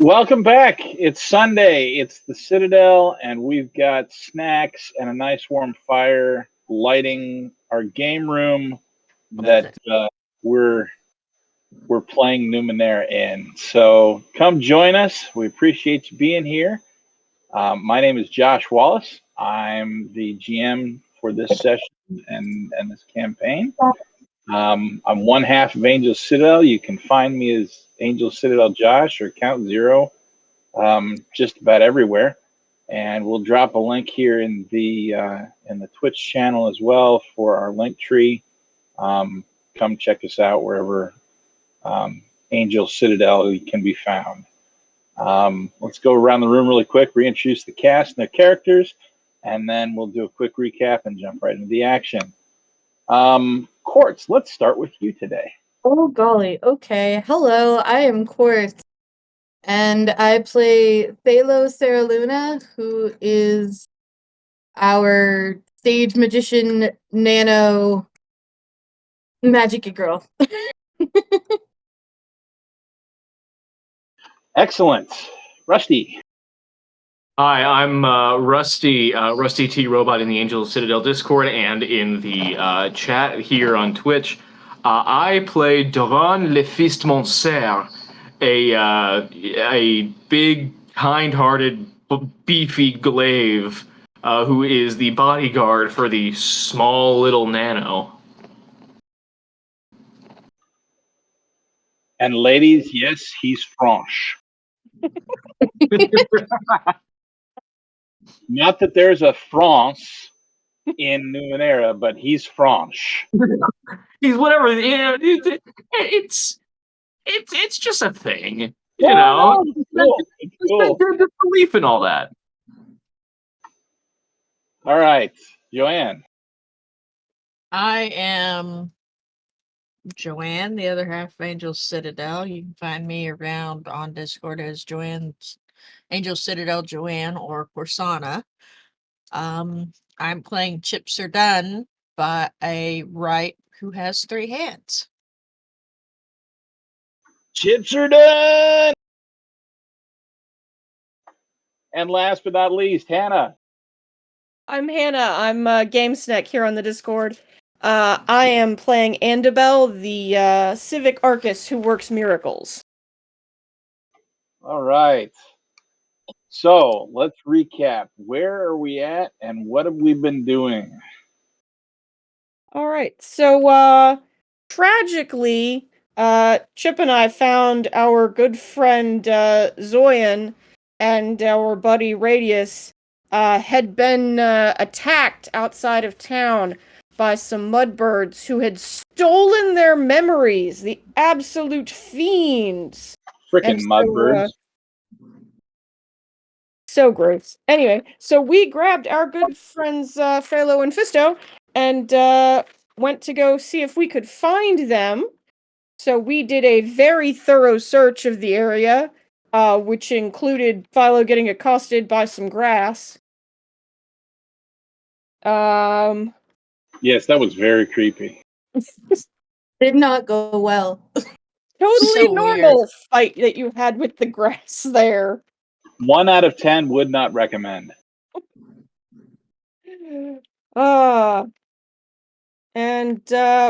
Welcome back. It's Sunday. It's the Citadel, and we've got snacks and a nice warm fire lighting our game room that we're playing Numenera in. So come join us. We appreciate you being here. My name is Josh Wallace. I'm the GM for this session and this campaign. I'm one half of Angel Citadel. You can find me as Angel Citadel Josh or Count Zero, just about everywhere. And we'll drop a link here in the Twitch channel as well for our link tree. Come check us out wherever Angel Citadel can be found. Let's go around the room really quick, reintroduce the cast and their characters, and then we'll do a quick recap and jump right into the action. Quartz, let's start with you today. Oh golly, okay. Hello, I am Quartz, and I play Phalo Sarah Luna, who is our stage magician nano magic girl. Excellent. Rusty. Hi, I'm Rusty T Robot in the Angel Citadel Discord and in the chat here on Twitch. I play Doran Le Fils de Montserrat, a big, kind-hearted, beefy glaive who is the bodyguard for the small little Nano. And ladies, yes, he's French. Not that there's a France in Numenera, but he's French. He's whatever. You know, it's just a thing. You know, Cool. There's belief in all that. All right, Joanne. I am Joanne, the other half of Angel Citadel. You can find me around on Discord as Joanne's Angel Citadel Joanne or Corsana. I'm playing Chip Serdun by a Wright who has 3 hands. Chips are done. And last but not least, Hannah. I'm Hannah. I'm Game Snack here on the Discord. I am playing Andabel, the civic archist who works miracles. All right. So let's recap. Where are we at and what have we been doing? All right. So, tragically, Chip and I found our good friend Zoyan and our buddy Radius had been attacked outside of town by some mudbirds who had stolen their memories. The absolute fiends. Frickin' mudbirds. So gross. Anyway, so we grabbed our good friends Phalo and Fisto and went to go see if we could find them. So we did a very thorough search of the area, which included Philo getting accosted by some grass. Yes, that was very creepy. Did not go well. Totally So normal weird. fight that you had with the grass there. 1 out of 10 would not recommend. And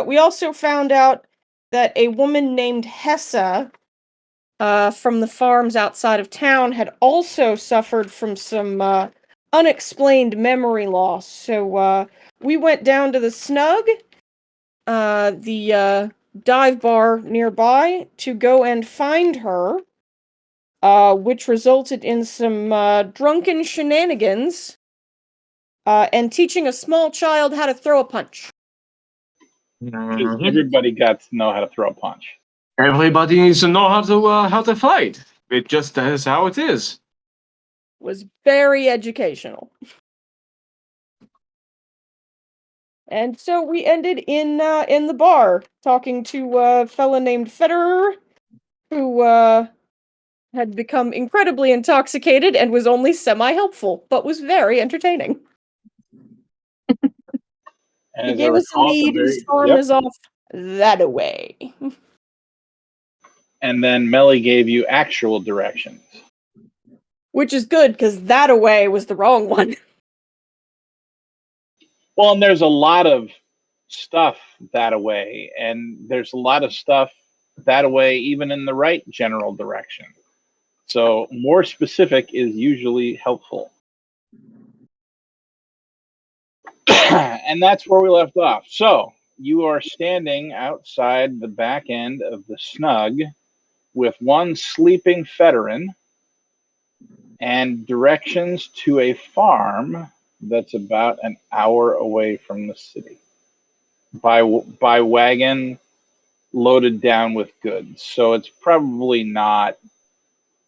we also found out that a woman named Hessa from the farms outside of town had also suffered from some unexplained memory loss. So we went down to the Snug, the dive bar nearby, to go and find her, which resulted in some drunken shenanigans and teaching a small child how to throw a punch. Because everybody got to know how to throw a punch. Everybody needs to know how to fight. It just is how it is. Was very educational. And so we ended in the bar talking to a fella named Federer, who had become incredibly intoxicated and was only semi-helpful, but was very entertaining. He gave us a lead and stormed us off that away. and then Melly gave you actual directions. Which is good, because that away was the wrong one. Well, and there's a lot of stuff that away, and there's a lot of stuff that away even in the right general direction. So more specific is usually helpful. And that's where we left off. So you are standing outside the back end of the snug with one sleeping veteran and directions to a farm that's about an hour away from the city by wagon loaded down with goods. So it's probably not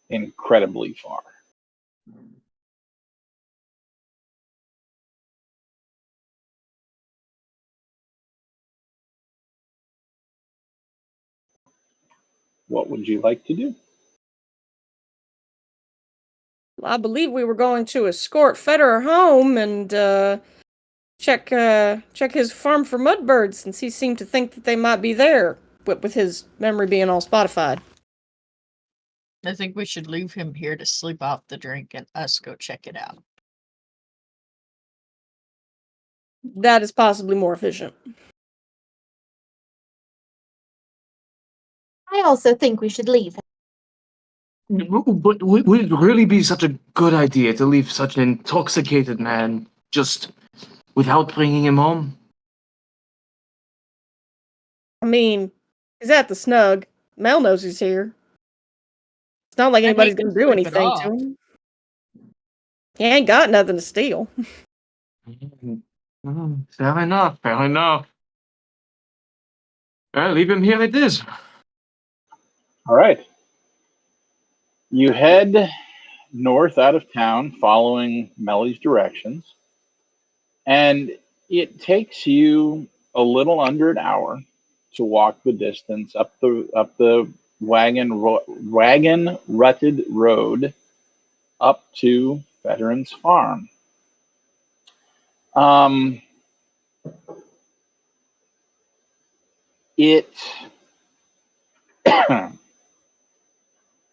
incredibly far. What would you like to do? I believe we were going to escort Federer home and check his farm for mudbirds, since he seemed to think that they might be there, with his memory being all Spotified. I think we should leave him here to sleep off the drink and us go check it out. That is possibly more efficient. I also think we should leave. But would it really be such a good idea to leave such an intoxicated man just without bringing him home? I mean, he's at the snug. Mel knows he's here. It's not like I'd anybody's hate to gonna do sleep it anything off. to him. He ain't got nothing to steal. Fair enough, fair enough. Well, leave him here it is. All right. You head north out of town following Melly's directions, and it takes you a little under an hour to walk the distance up the wagon rutted road up to Veterans Farm. It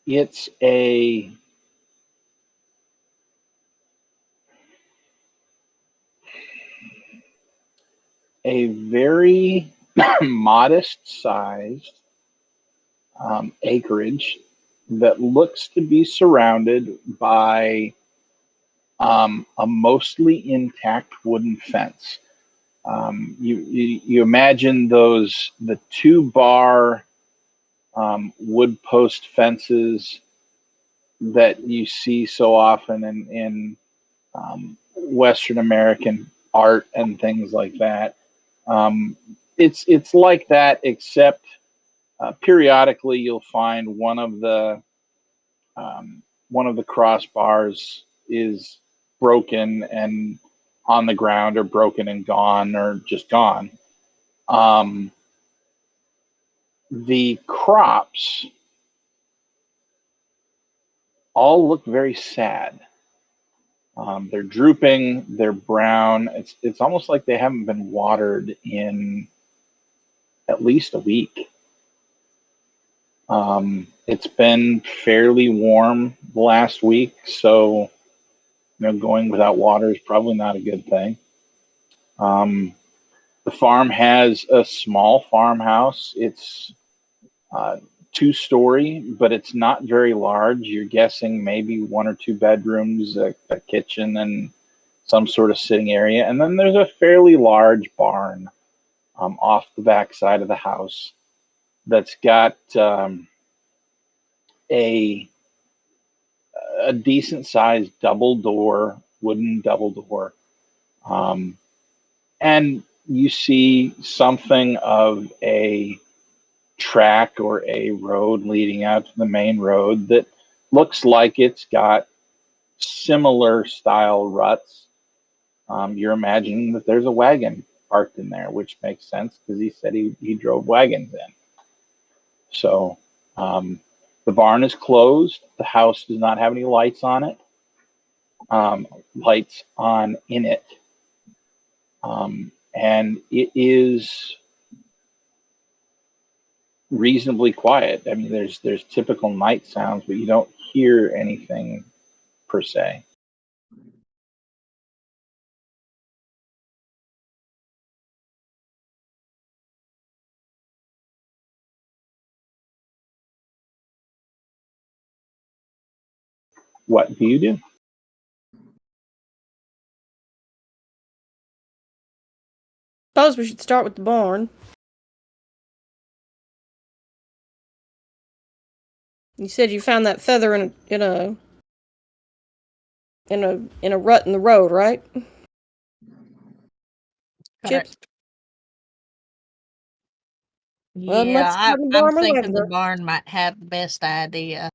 it's a very modest sized acreage that looks to be surrounded by a mostly intact wooden fence. You imagine the 2-bar wood post fences that you see so often in Western American art and things like that. It's like that, except periodically you'll find one of the crossbars is broken and on the ground, or broken and gone, or just gone. The crops all look very sad. They're drooping. They're brown. It's almost like they haven't been watered in at least a week. It's been fairly warm the last week, so going without water is probably not a good thing. The farm has a small farmhouse. It's 2-story, but it's not very large. You're guessing maybe 1 or 2 bedrooms, a kitchen, and some sort of sitting area. And then there's a fairly large barn off the back side of the house that's got a decent sized wooden double door. And you see something of a track or a road leading out to the main road that looks like it's got similar style ruts. You're imagining that there's a wagon parked in there, which makes sense because he said he drove wagons in. So the barn is closed. The house does not have any lights on it. Lights on in it. And it is reasonably quiet. I mean, there's typical night sounds, but you don't hear anything per se. What do you do? Suppose we should start with the barn. You said you found that feather in a rut in the road, right? Correct. Chips. Well, Yeah, let's start in the I'm barn with thinking the lavender. barn might have the best idea.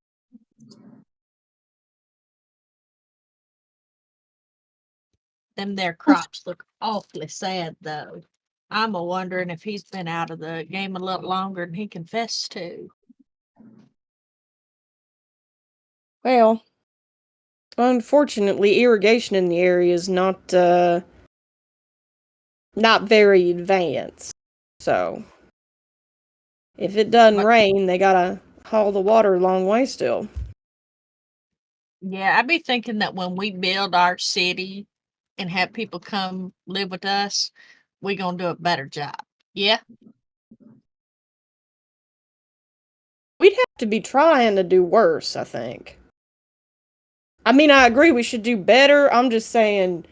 Them their crops look awfully sad, though. I'm a wondering if he's been out of the game a little longer than he confessed to. Well, unfortunately, irrigation in the area is not very advanced. So, if it doesn't What- rain, they gotta haul the water a long way still. Yeah, I'd be thinking that when we build our city and have people come live with us, we gonna do a better job. Yeah, We'd have to be trying to do worse, I think. I mean, I agree we should do better. I'm just saying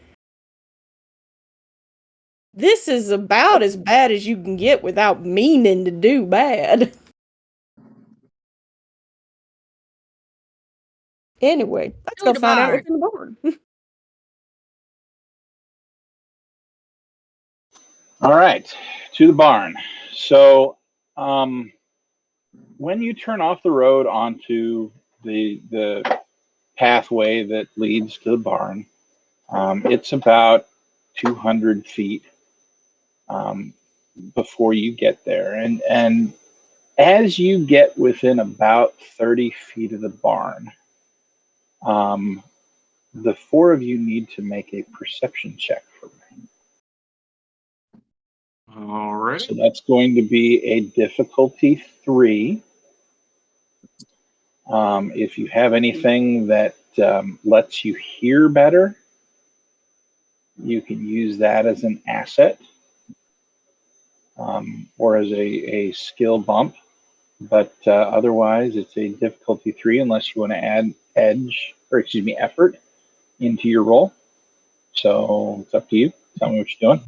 this is about as bad as you can get without meaning to do bad. Anyway, let's To go the find out barn. what's in the barn. All right, to the barn. So, when you turn off the road onto the pathway that leads to the barn, it's about 200 feet before you get there, and as you get within about 30 feet of the barn, the four of you need to make a perception check for me. All right. So that's going to be a difficulty 3. If you have anything that lets you hear better, you can use that as an asset or as a skill bump. But otherwise, it's a difficulty 3 unless you want to add effort into your roll. So it's up to you. Tell me what you're doing.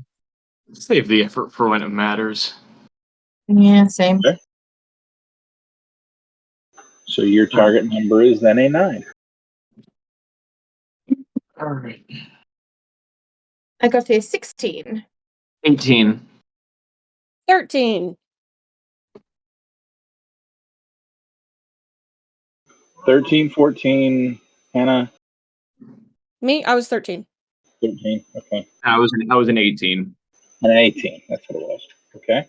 Save the effort for when it matters. Yeah, same. Okay. So your target number is then a 9. All right. I got a 16. 18. 13. 13, 14, Hannah, Me, I was 13. 13. Okay. I was an 18. And an 18. That's what it was. Okay.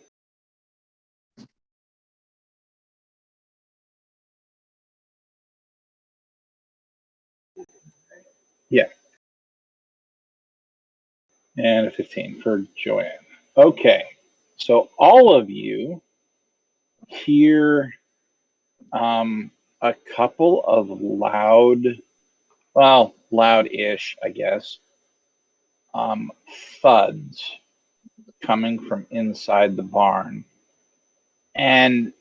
Yeah. And a 15 for Joanne. Okay. So all of you hear a couple of loud-ish, I guess, thuds coming from inside the barn. And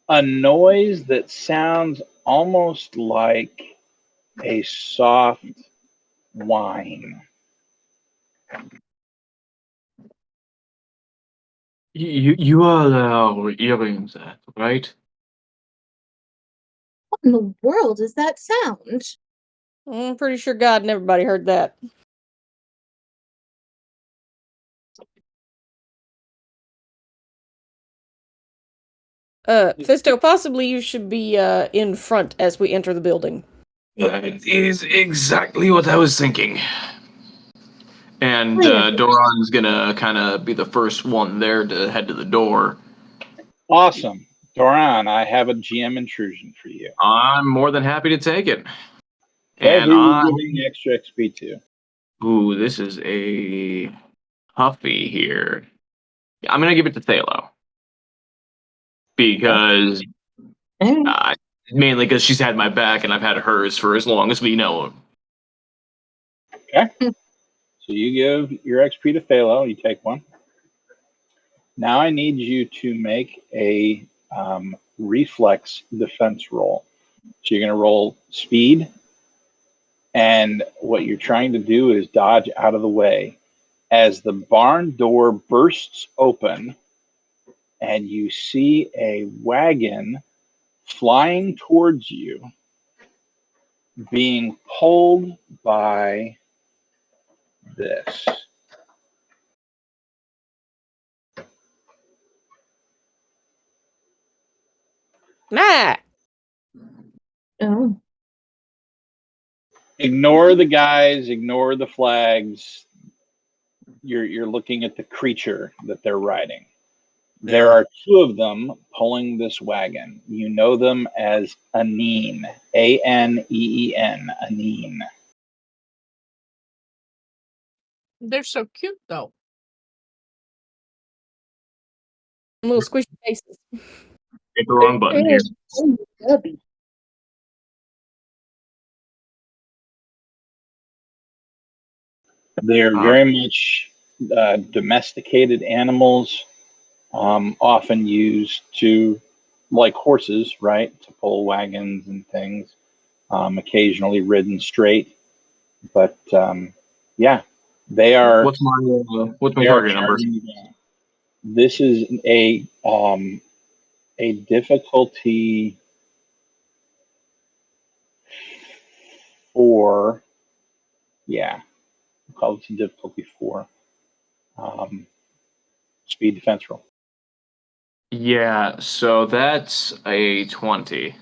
a noise that sounds almost like a soft whine. You all are hearing that, right? What in the world is that sound? I'm pretty sure God and everybody heard that. Fisto, possibly you should be in front as we enter the building. That is exactly what I was thinking. And Wait. Doran's gonna kind of be the first one there to head to the door. Awesome. Doran, I have a GM intrusion for you. I'm more than happy to take it. Okay, And who are you giving extra XP to? ooh, this is a Huffy here. Yeah, I'm gonna give it to Thalo. because Mm. mainly because she's had my back and I've had hers for as long as we know. Okay. So you give your XP to Phalo. You take one. Now I need you to make a reflex defense roll. So you're going to roll speed, and what you're trying to do is dodge out of the way as the barn door bursts open and you see a wagon flying towards you being pulled by this. Nah. Oh. Ignore the guys, ignore the flags. You're looking at the creature that they're riding. There are two of them pulling this wagon. You know them as Aneen, Aneen, Aneen. They're so cute, though. Little squishy faces. Hit the wrong button here. They're very much domesticated animals, often used to, like horses, right, to pull wagons and things, occasionally ridden straight. But yeah, they are. What's my they are target number? charging you down. This is a difficulty 4. Yeah, we'll call it a difficulty 4. Speed defense roll. Yeah, so that's a 20.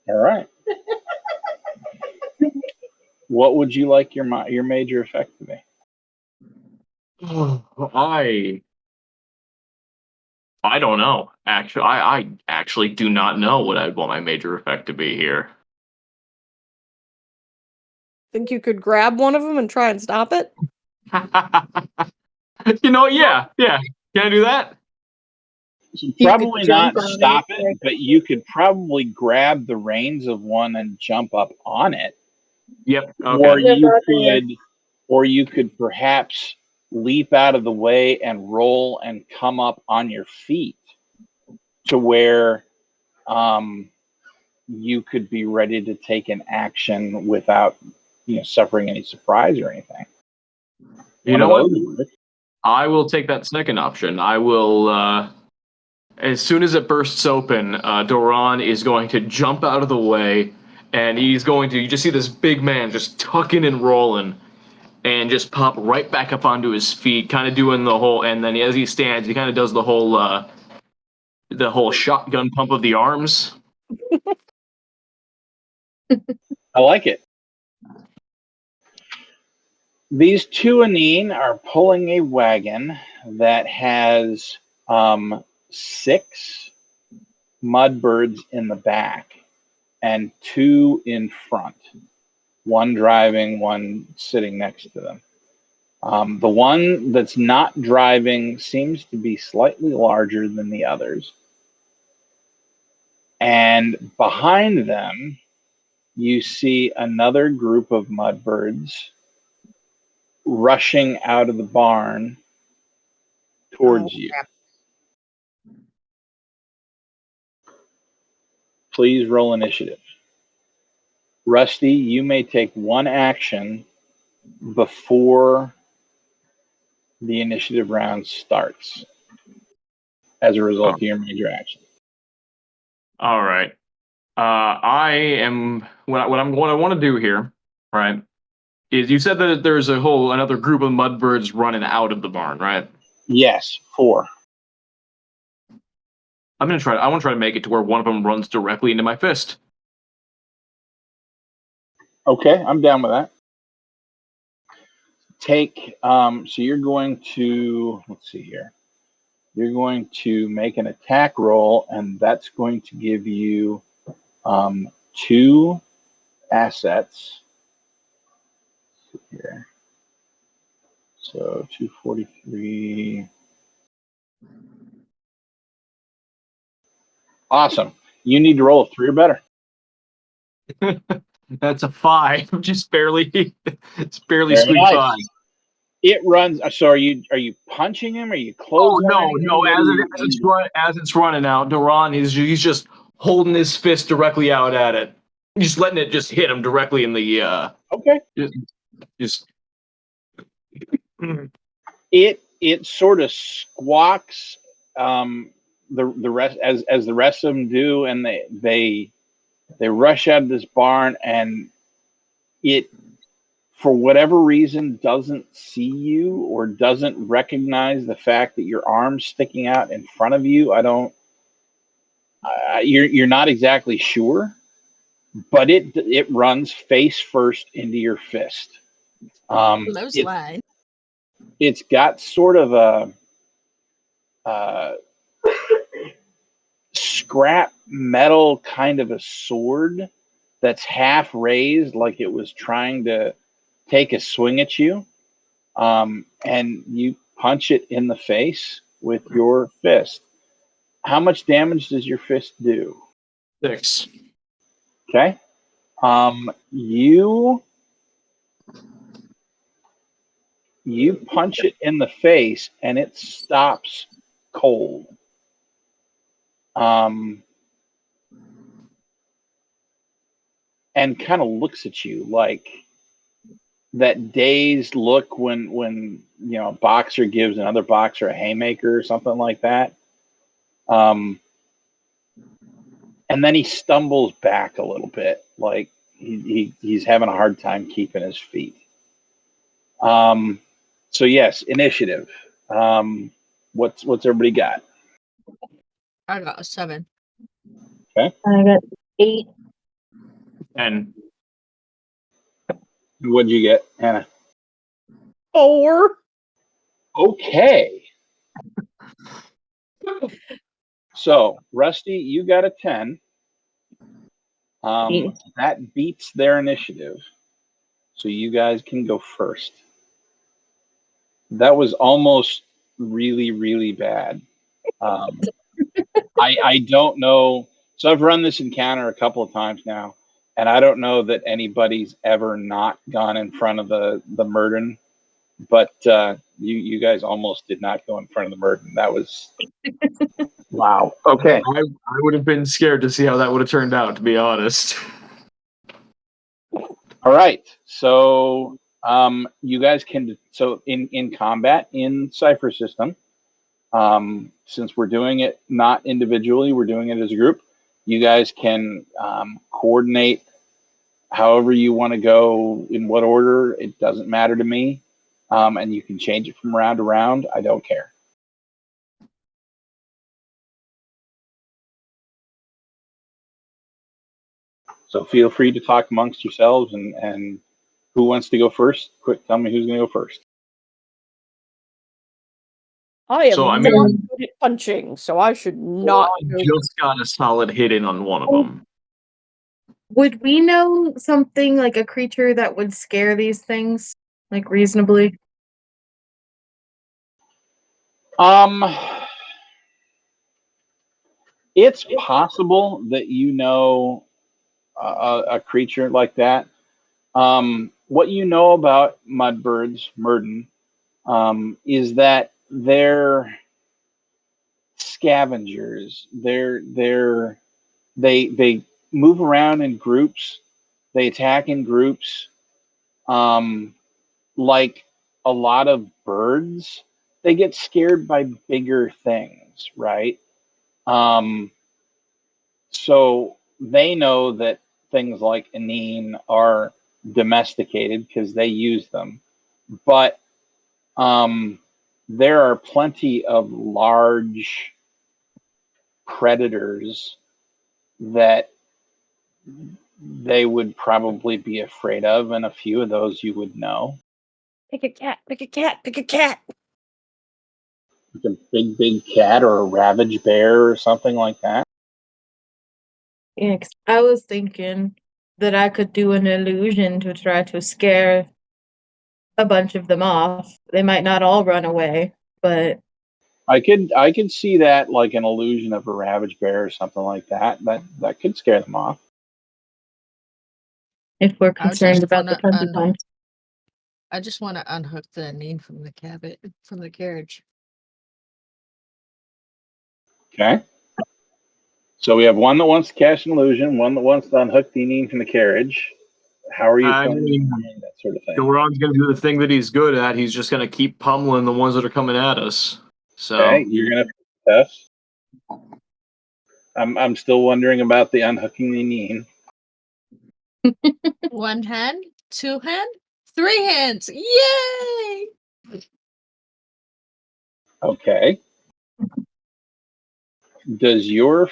All right. What would you like your major effect to be? I don't know. Actually, I actually do not know what I'd want my major effect to be here. Think you could grab one of them and try and stop it? You know, yeah. Can I do that? Probably jump not on stop it, it, like- but you could probably grab the reins of one and jump up on it. Yep. Or Okay. you could perhaps leap out of the way and roll and come up on your feet to where you could be ready to take an action without suffering any surprise or anything. You know what? I will take that second option. I will, as soon as it bursts open, Doran is going to jump out of the way, and he's going to, you just see this big man just tucking and rolling, and just pop right back up onto his feet, kind of doing the whole, and then as he stands, he kind of does the whole shotgun pump of the arms. I like it. These two Aneen are pulling a wagon that has 6 mudbirds in the back and 2 in front. One driving, one sitting next to them. The one that's not driving seems to be slightly larger than the others. And behind them, you see another group of mudbirds rushing out of the barn towards you. Crap. Please roll initiative. Rusty, you may take one action before the initiative round starts as a result of your major action. All right. I am what I want to do here, right? Is you said that there's another group of mudbirds running out of the barn, right? Yes, 4. I want to try to make it to where one of them runs directly into my fist. Okay, I'm down with that. So you're going to, let's see here. You're going to make an attack roll, and that's going to give you 2 assets. Here. So 243. Awesome. You need to roll a 3 or better. That's a 5. Just barely. It's barely Very squeaked nice. by. It runs. So are you punching him? Are you Oh close? no! As it's running out, Duran he's just holding his fist directly out at it, just letting it just hit him directly in the. Okay. Just. It sort of squawks. The rest as the rest of them do, and they rush out of this barn, and it, for whatever reason, doesn't see you or doesn't recognize the fact that your arm's sticking out in front of you. I don't. You're not exactly sure, but it runs face first into your fist. Low slide. It's got sort of a scrap metal kind of a sword that's half raised, like it was trying to take a swing at you. And you punch it in the face with your fist. How much damage does your fist do? 6. Okay. You punch it in the face and it stops cold. And kind of looks at you like that dazed look when a boxer gives another boxer a haymaker or something like that. And then he stumbles back a little bit, like he's having a hard time keeping his feet. So yes, initiative. What's everybody got? I got a 7. I got 8. And What'd you get, Hannah? 4. Okay. So Rusty, you got a 10. That beats their initiative. So you guys can go first. That was almost really, really bad. I don't know. So I've run this encounter a couple of times now, and I don't know that anybody's ever not gone in front of the Murden, but you guys almost did not go in front of the Murden. That was wow. Okay. I would have been scared to see how that would have turned out, to be honest. All right. So you guys can. So in combat in Cypher system. Since we're doing it not individually, we're doing it as a group. You guys can coordinate however you want to go, in what order. It doesn't matter to me. And you can change it from round to round. I don't care. So feel free to talk amongst yourselves, and who wants to go first? Quick, tell me who's going to go first. I am So, I not mean- good at punching, so I should not. I just got a solid hit in on one of them. Would we know something like a creature that would scare these things, like reasonably? It's possible that you know a creature like that. What you know about mudbirds, Murden, is that they're scavengers. They move around in groups. They attack in groups. Like a lot of birds, they get scared by bigger things, right? So they know that things like anine are domesticated because they use them. But there are plenty of large predators that they would probably be afraid of, and a few of those you would know. Pick a cat, pick a cat, pick a cat. Like a big cat or a ravage bear or something like that. Yeah, 'cause I was thinking that I could do an illusion to try to scare a bunch of them off. They might not all run away, but I could see that like an illusion of a ravaged bear or something like that. That could scare them off. If we're I concerned just about the wanna consequence. I just want to unhook the Anine from the carriage. Okay. So we have one that wants to cast an illusion, one that wants to unhook the Anine from the carriage. How are you I planning mean, on doing that sort of thing? Doran's going to do the thing that he's good at. He's just going to keep pummeling the ones that are coming at us. So Okay, you're gonna test. I'm still wondering about the unhooking the Anine. 1 hand, 2 hand, 3 hands. Yay! Okay. Does your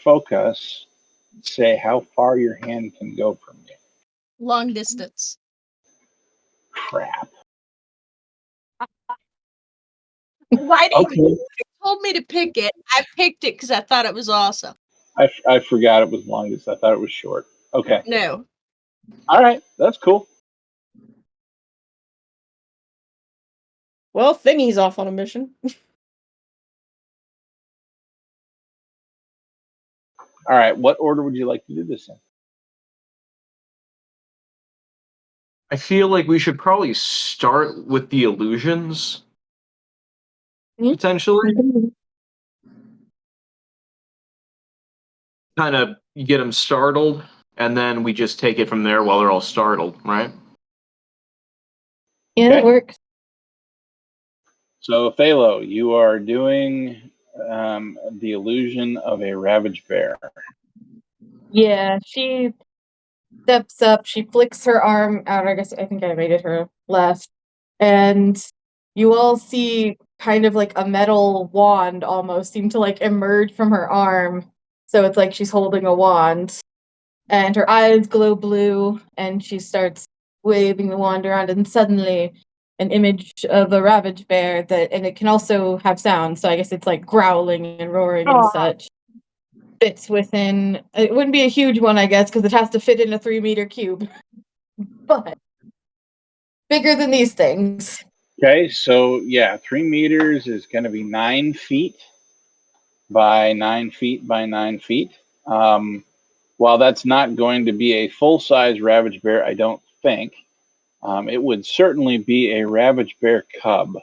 focus say how far your hand can go from you? Long distance. Crap. Why did Okay. you told me to pick it? I picked it because I thought it was awesome. I forgot it was longest. I thought it was short. Okay. No. All right. That's cool. Well, Thingy's off on a mission. All right. What order would you like to do this in? I feel like we should probably start with the illusions, potentially. Kind of get them startled, and then we just take it from there while they're all startled, right? Yeah, Okay. that works. So, Phalo, you are doing the illusion of a ravaged bear. Yeah, she steps up, she flicks her arm out. I think I made it her left. And you all see kind of like a metal wand almost seem to like emerge from her arm. So it's like she's holding a wand. And her eyes glow blue, and she starts waving the wand around, and suddenly an image of a ravaged bear and it can also have sound, so I guess it's like growling and roaring and such. Fits within. It wouldn't be a huge one, I guess, because it has to fit in a 3-meter cube. But bigger than these things. Okay. So, yeah, 3 meters is going to be 9 feet by 9 feet by 9 feet. While that's not going to be a full-size ravaged bear, I don't think, it would certainly be a ravaged bear cub.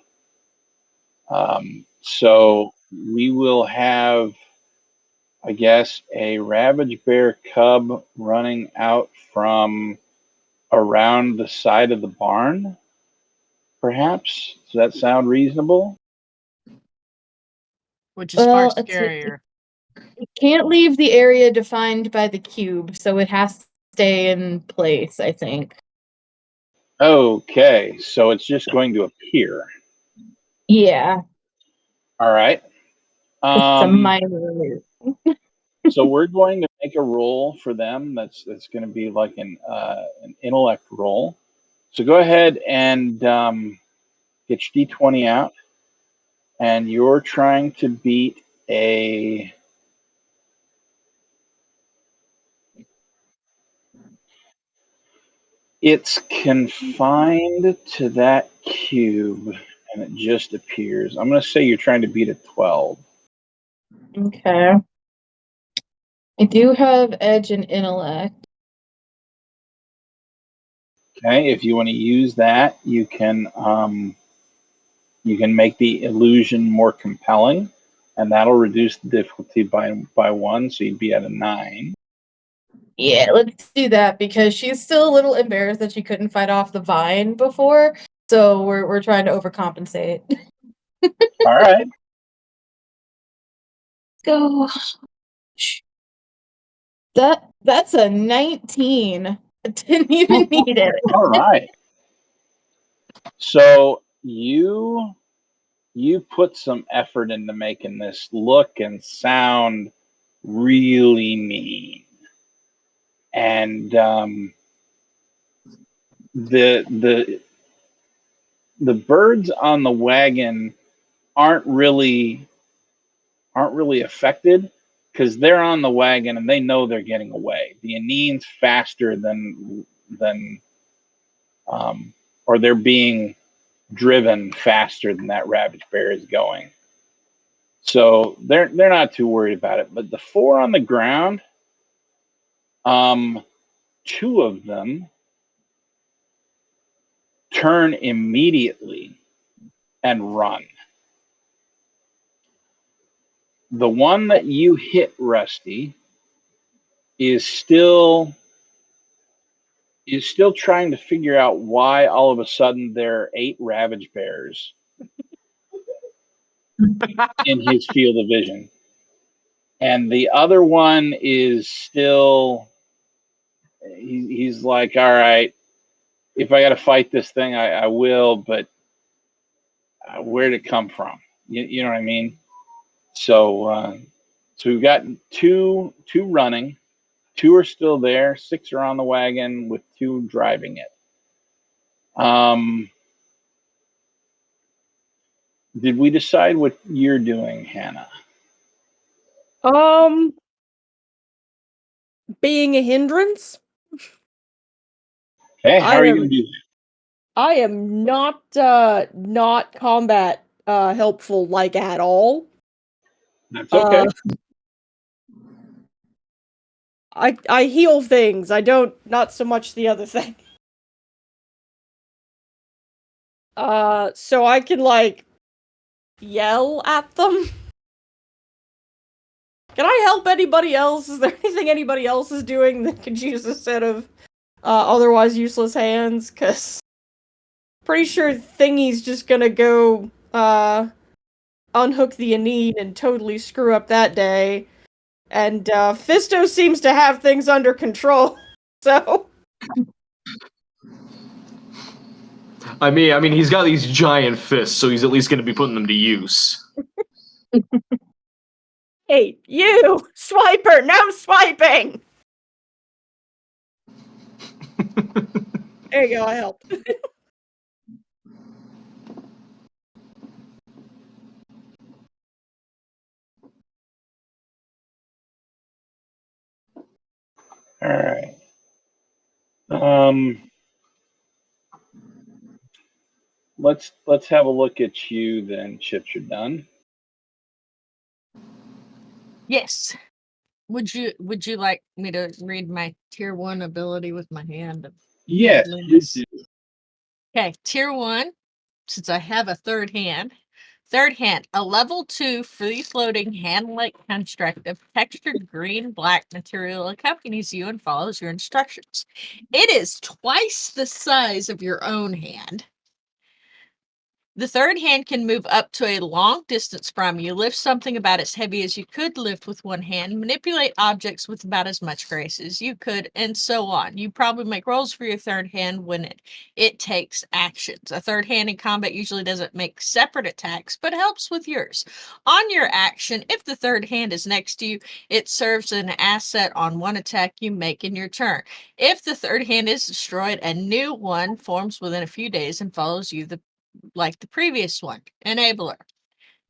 So we will have, I guess, a ravaged bear cub running out from around the side of the barn, perhaps. Does that sound reasonable? Which is far Well, scarier. it can't leave the area defined by the cube, so it has to stay in place, I think. Okay, so it's just going to appear. Yeah, All right. it's a minor move. So we're going to make a roll for them. That's going to be like an intellect roll. So go ahead and get your d20 out, and you're trying to beat a. It's confined to that cube, and it just appears. I'm going to say you're trying to beat a 12. Okay. I do have edge and intellect. Okay, if you want to use that, you can make the illusion more compelling, and that'll reduce the difficulty by 1, so you'd be at a 9. Yeah, let's do that because she's still a little embarrassed that she couldn't fight off the vine before. So we're trying to overcompensate. All right. Go. That's a 19. I didn't even need it. All right. So you put some effort into making this look and sound really mean, and the birds on the wagon aren't really affected because they're on the wagon and they know they're getting away. The Anine's faster than or they're being driven faster than that ravage bear is going. So they're not too worried about it. But the 4 on the ground, 2 of them turn immediately and run. The one that you hit, Rusty, is still trying to figure out why all of a sudden there are 8 ravage bears in his field of vision. And the other one is still, he's like, all right, if I got to fight this thing, I will, but where'd it come from? You know what I mean? So we've got two running, 2 are still there, 6 are on the wagon with 2 driving it. Did we decide what you're doing, Hannah? Being a hindrance. Hey, how are you going to do that? I am not combat helpful like at all. That's okay. I heal things. I don't, not so much the other thing. So I can like yell at them. Can I help anybody else? Is there anything anybody else is doing that could use a set of otherwise useless hands? Cause pretty sure Thingy's just gonna go unhook the Anid and totally screw up that day. And Fisto seems to have things under control. So I mean, he's got these giant fists, so he's at least going to be putting them to use. hey, you swiper, no swiping. There you go. I helped. All right. Let's have a look at you then, Chips. You're done. Yes. Would you like me to read my tier 1 ability with my hand? Yes, please do. Okay, tier 1, since I have a third hand. Third hand, a level 2 free floating hand-like construct of textured green-black material accompanies you and follows your instructions. It is twice the size of your own hand. The third hand can move up to a long distance from you, lift something about as heavy as you could lift with one hand, manipulate objects with about as much grace as you could, and so on. You probably make rolls for your third hand when it takes actions. A third hand in combat usually doesn't make separate attacks, but helps with yours. On your action, if the third hand is next to you, it serves an asset on one attack you make in your turn. If the third hand is destroyed, a new one forms within a few days and follows you like the previous one, enabler.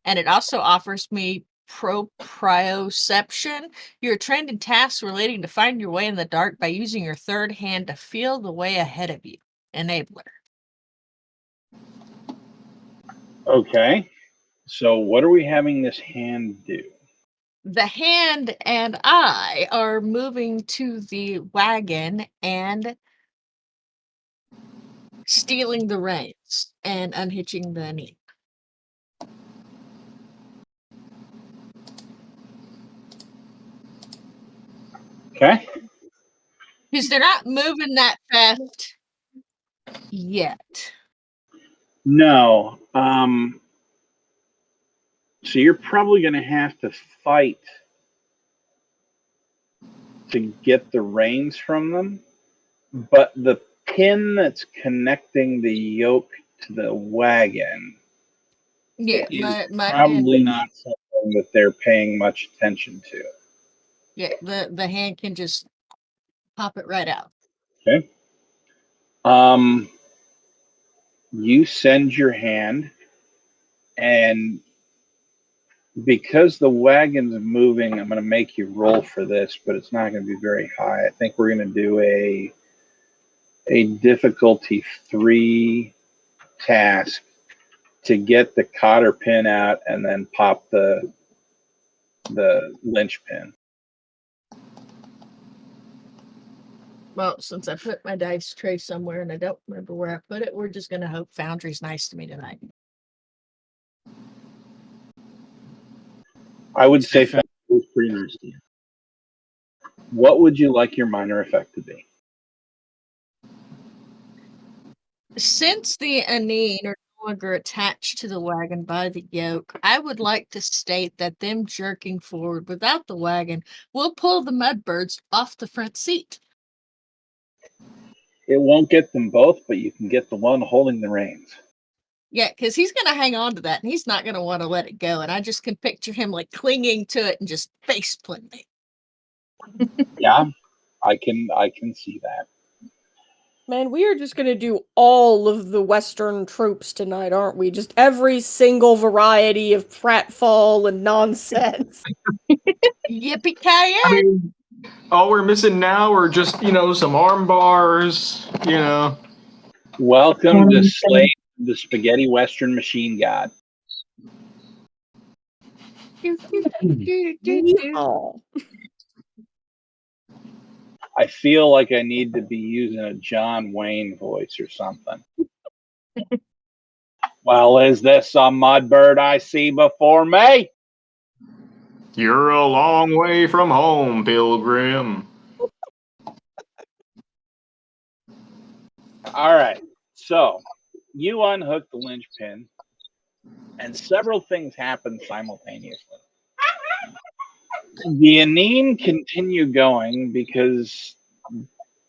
And it also offers me proprioception. You're trained in tasks relating to find your way in the dark by using your third hand to feel the way ahead of you, enabler. Okay. So what are we having this hand do? The hand and I are moving to the wagon and stealing the reins and unhitching the knee. Okay. Because they're not moving that fast yet. No. So you're probably going to have to fight to get the reins from them, but the pin that's connecting the yoke to the wagon Yeah, my probably hand, not something that they're paying much attention to. yeah, the hand can just pop it right out. Okay. You send your hand, and because the wagon's moving, I'm going to make you roll for this, but it's not going to be very high. I think we're going to do a difficulty 3 task to get the cotter pin out and then pop the lynch pin. Well, since I put my dice tray somewhere and I don't remember where I put it, we're just going to hope Foundry's nice to me tonight. I would say Foundry was pretty nice to you. What would you like your minor effect to be? Since the Anine are no longer attached to the wagon by the yoke, I would like to state that them jerking forward without the wagon will pull the mudbirds off the front seat. It won't get them both, but you can get the one holding the reins. Yeah, because he's going to hang on to that and he's not going to want to let it go. And I just can picture him like clinging to it and just face planting. Yeah, I can see that. Man, we are just gonna do all of the Western tropes tonight, aren't we? Just every single variety of pratfall and nonsense. Yippee-ki-yay! I mean, all we're missing now are just, some arm bars, Welcome to Slate, the Spaghetti Western Machine God. Yeehaw. I feel like I need to be using a John Wayne voice or something. Well, is this a mudbird I see before me? You're a long way from home, Pilgrim. All right. So you unhook the linchpin, and several things happen simultaneously. The Anine continue going because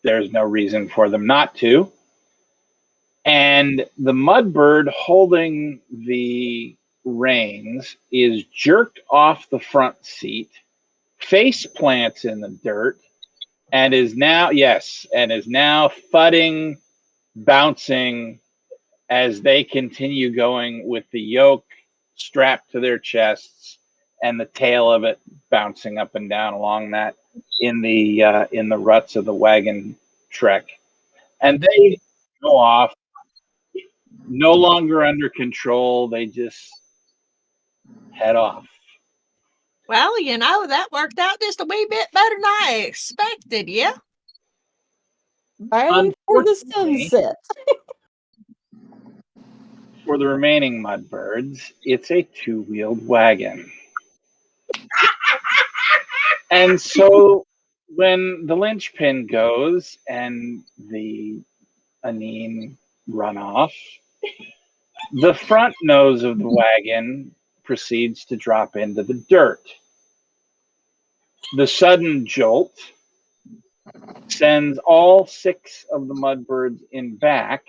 there's no reason for them not to. And the mudbird holding the reins is jerked off the front seat, face plants in the dirt, and is now fudding, bouncing as they continue going with the yoke strapped to their chests and the tail of it bouncing up and down along that in the ruts of the wagon trek. And they go off, no longer under control. They just head off. Well, that worked out just a wee bit better than I expected, yeah? Island for the Unfortunately, sunset. For the remaining mudbirds, it's a two-wheeled wagon. And so when the linchpin goes and the Anine run off, the front nose of the wagon proceeds to drop into the dirt. The sudden jolt sends all 6 of the mudbirds in back,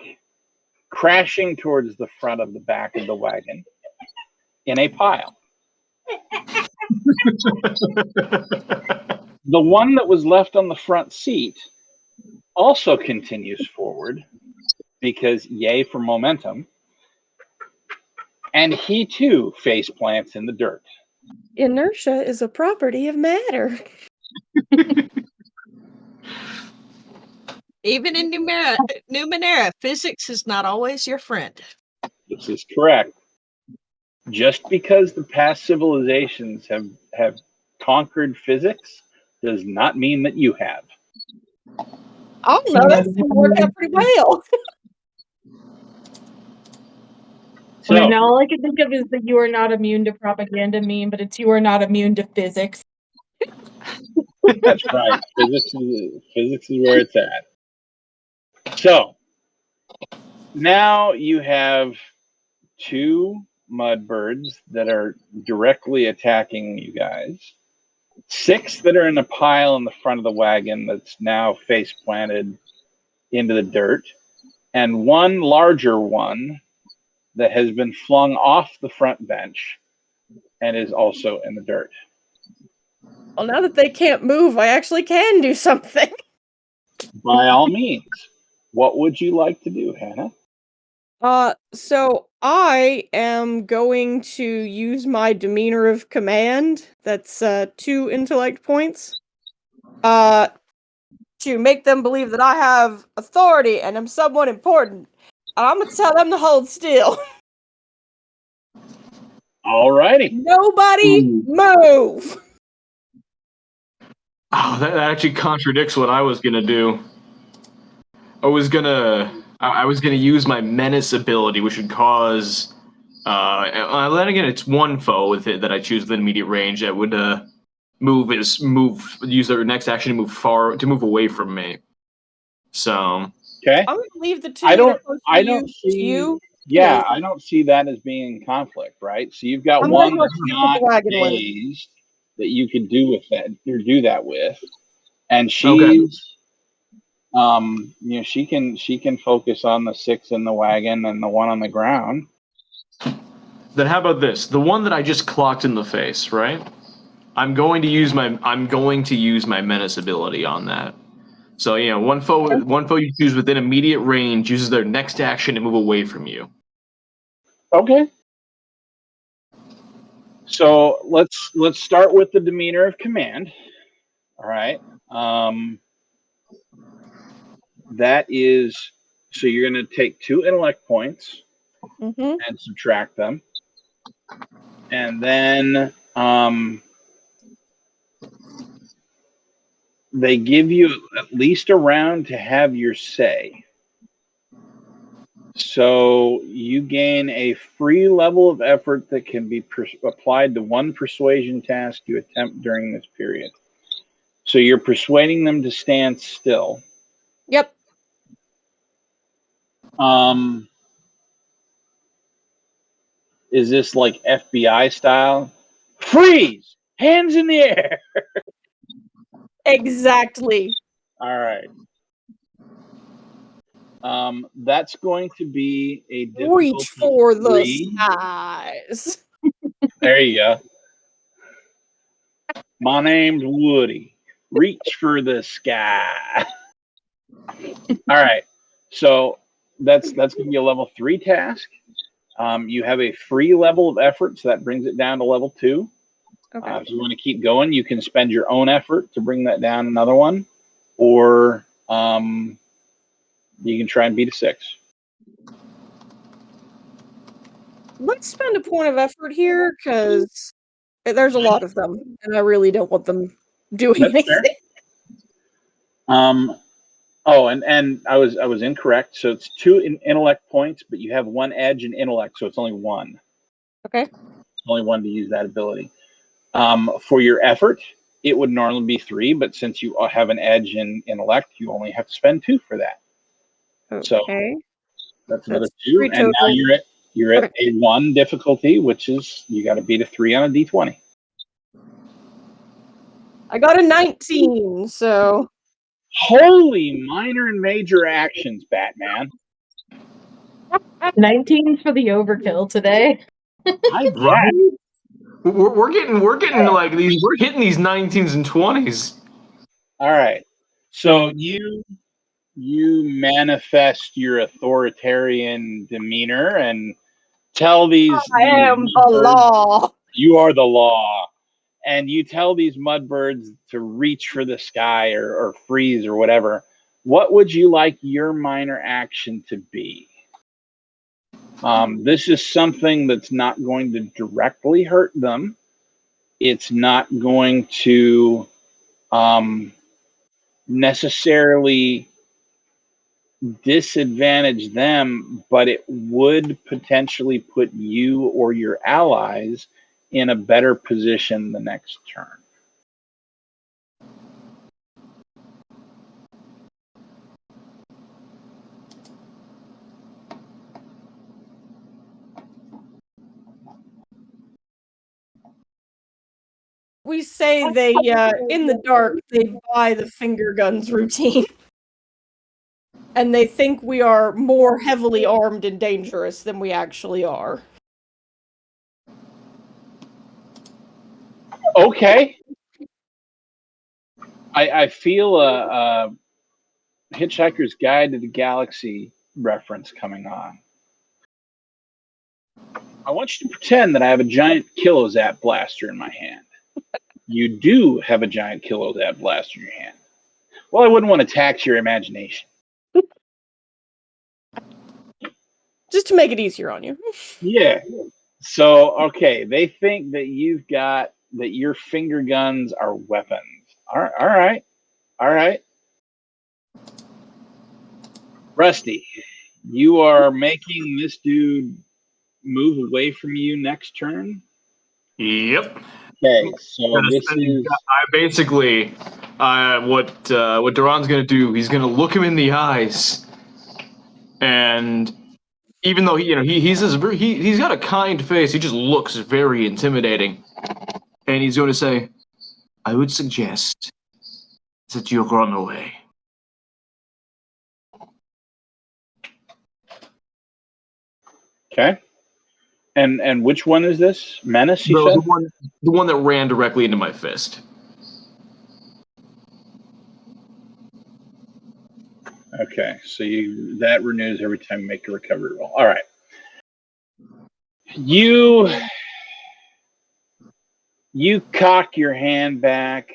crashing towards the front of the back of the wagon in a pile. The one that was left on the front seat also continues forward because yay for momentum, and he too face plants in the dirt. Inertia is a property of matter. Even in Numenera, physics is not always your friend. This is correct. Just because the past civilizations have conquered physics does not mean that you have. Oh no, that's worked out pretty well. So, I mean, all I can think of is that you are not immune to propaganda meme, but it's you are not immune to physics. that's right. Physics is where it's at. So now you have 2 mudbirds that are directly attacking you guys, 6 that are in a pile in the front of the wagon that's now face planted into the dirt, and 1 larger one that has been flung off the front bench and is also in the dirt. Well, now that they can't move, I actually can do something. By all means, what would you like to do, Hannah? So I am going to use my demeanor of command. That's 2 intellect points. To make them believe that I have authority and am somewhat important. And I'm gonna tell them to hold still. Alrighty. Nobody move. Oh, that actually contradicts what I was gonna do. I was gonna use my menace ability, which would cause. Then again, it's one foe with it that I choose within immediate range that would use their next action to move away from me. So Okay. I'm gonna leave the two. I don't to see. you. Yeah, I don't see that as being in conflict, right? So you've got I'm one gonna that's see what not the wagon wins. dazed that you could do with that or do that with, and Okay. she's, she can focus on the 6 in the wagon and the 1 on the ground. Then how about this? The one that I just clocked in the face, right? I'm going to use my menace ability on that. So one foe you choose within immediate range uses their next action to move away from you. Okay. So let's start with the demeanor of command. All right. That is, so you're going to take 2 intellect points and subtract them, and then they give you at least a round to have your say. So you gain a free level of effort that can be applied to one persuasion task you attempt during this period. So you're persuading them to stand still. Yep. Is this like FBI style? Freeze! Hands in the air! Exactly. All right. That's going to be a difficulty Reach for the 3. skies. There you go. My name's Woody. Reach for the sky. All right. So that's going to be a level 3 task. You have a free level of effort, so that brings it down to level 2. Okay. If you want to keep going, you can spend your own effort to bring that down another one, or you can try and beat a 6. Let's spend a point of effort here, because there's a lot of them, and I really don't want them doing That's anything. fair. And I was incorrect. So it's 2 in intellect points, but you have 1 edge in intellect, so it's only 1. Okay. Only 1 to use that ability. For your effort, it would normally be 3, but since you have an edge in intellect, you only have to spend 2 for that. Okay. So that's another 2, 3 and total. now you're at a 1 difficulty, which is you got to beat a 3 on a d20. I got a 19, so Holy minor and major actions, Batman. 19 for the overkill today. I guess. Right? We're getting like these. We're hitting these 19s and 20s. All right. So you manifest your authoritarian demeanor and tell these. I am the law. You are the law, and you tell these mudbirds to reach for the sky or freeze or whatever. What would you like your minor action to be? This is something that's not going to directly hurt them. It's not going to necessarily disadvantage them, but it would potentially put you or your allies in a better position the next turn. We say they, in the dark, they buy the finger guns routine. And they think we are more heavily armed and dangerous than we actually are. Okay. I feel a Hitchhiker's Guide to the Galaxy reference coming on. I want you to pretend that I have a giant Kilozap blaster in my hand. You do have a giant Kilozap blaster in your hand. Well, I wouldn't want to tax your imagination. Just to make it easier on you. Yeah. So, okay, they think that your finger guns are weapons. All right, all right. Rusty, you are making this dude move away from you next turn. Yep. Okay, so this is I basically what Duran's gonna do. He's gonna look him in the eyes, and even though he's got a kind face, he just looks very intimidating. And he's going to say, "I would suggest that you run away." okay. And which one is this? Menace, you said? The one that ran directly into my fist. Okay, so that renews every time you make a recovery roll. All right. You cock your hand back.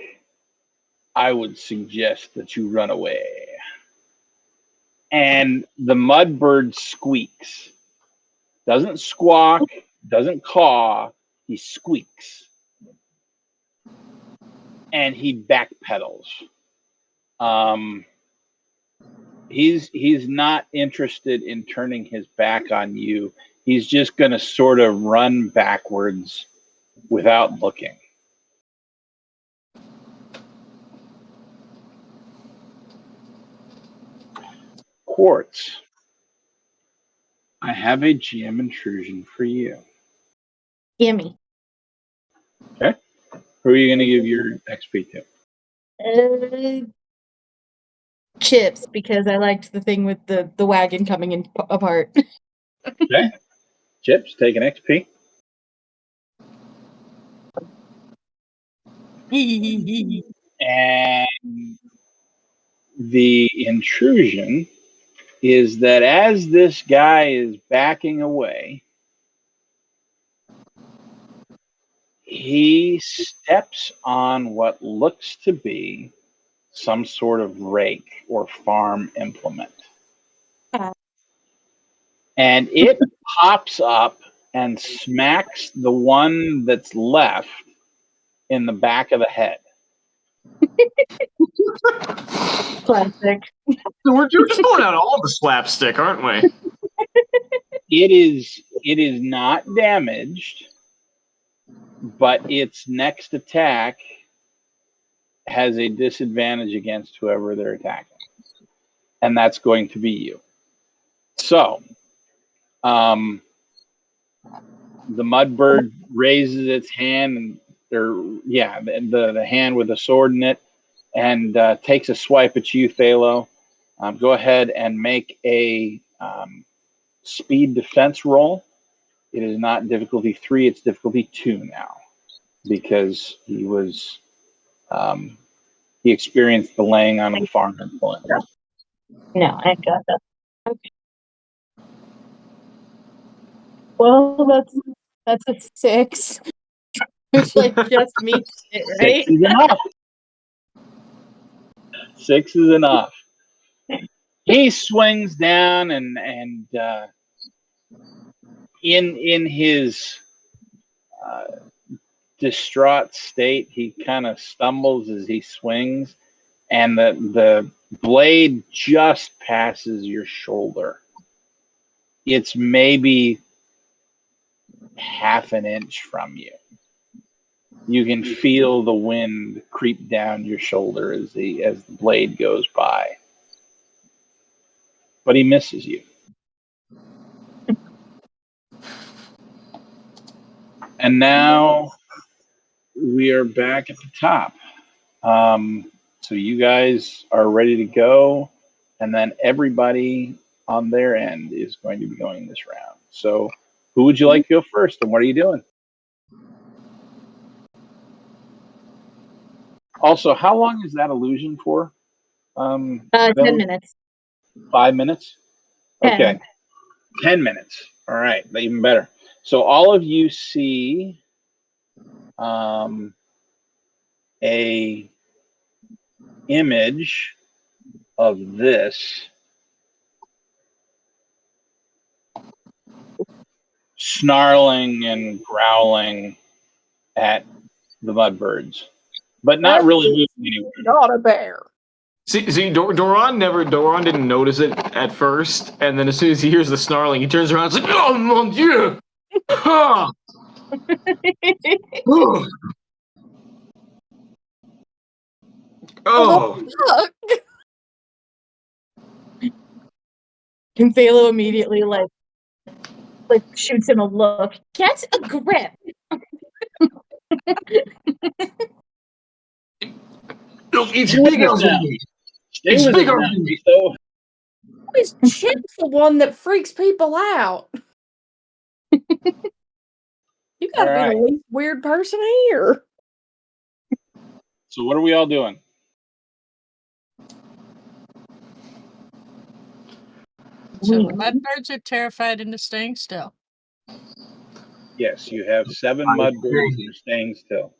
I would suggest that you run away. And the mudbird squeaks. Doesn't squawk, doesn't caw, he squeaks. And he backpedals. He's not interested in turning his back on you. He's just going to sort of run backwards without looking. Quartz, I have a GM intrusion for you. Gimme. Okay. Who are you going to give your XP to? Chips, because I liked the thing with the wagon coming in apart. Okay. Chips, take an XP. And the intrusion is that as this guy is backing away, he steps on what looks to be some sort of rake or farm implement. And it pops up and smacks the one that's left in the back of the head. Classic. We're just pulling out all the slapstick, aren't we? It is not damaged, but its next attack has a disadvantage against whoever they're attacking. And that's going to be you. So, the mudbird raises its hand, the hand with the sword in it, and takes a swipe at you, Thalo. Go ahead and make a speed defense roll. It is not difficulty 3; it's difficulty 2 now, because he experienced the laying on of the farm influence. No, I got that. Okay. Well, that's a 6. Which just meets it, right? 6 is enough. 6 is enough. He swings down and in his distraught state, he kind of stumbles as he swings, and the blade just passes your shoulder. It's maybe half an inch from you. You can feel the wind creep down your shoulder as the blade goes by. But he misses you. And now we are back at the top. So you guys are ready to go, and then everybody on their end is going to be going this round. So who would you like to go first, and what are you doing? Also, how long is that illusion for? 10 minutes. 5 minutes? 10. Okay. 10 minutes. All right. Even better. So all of you see a image of this snarling and growling at the mudbirds, but not really moving anywhere. Not a bear. See, Doran didn't notice it at first, and then as soon as he hears the snarling, he turns around and is like, "Oh mon dieu!" Ha! Oh, And Phalo immediately like shoots him a look. Get a grip. look, it's bigger than me. Stay It's with it bigger now, than me. so Is Chip's the one that freaks people out? You gotta be Alright. the least weird person here. So what are we all doing? So the mudbirds are terrified into staying still. Yes, you have 7 mudbirds that are staying still.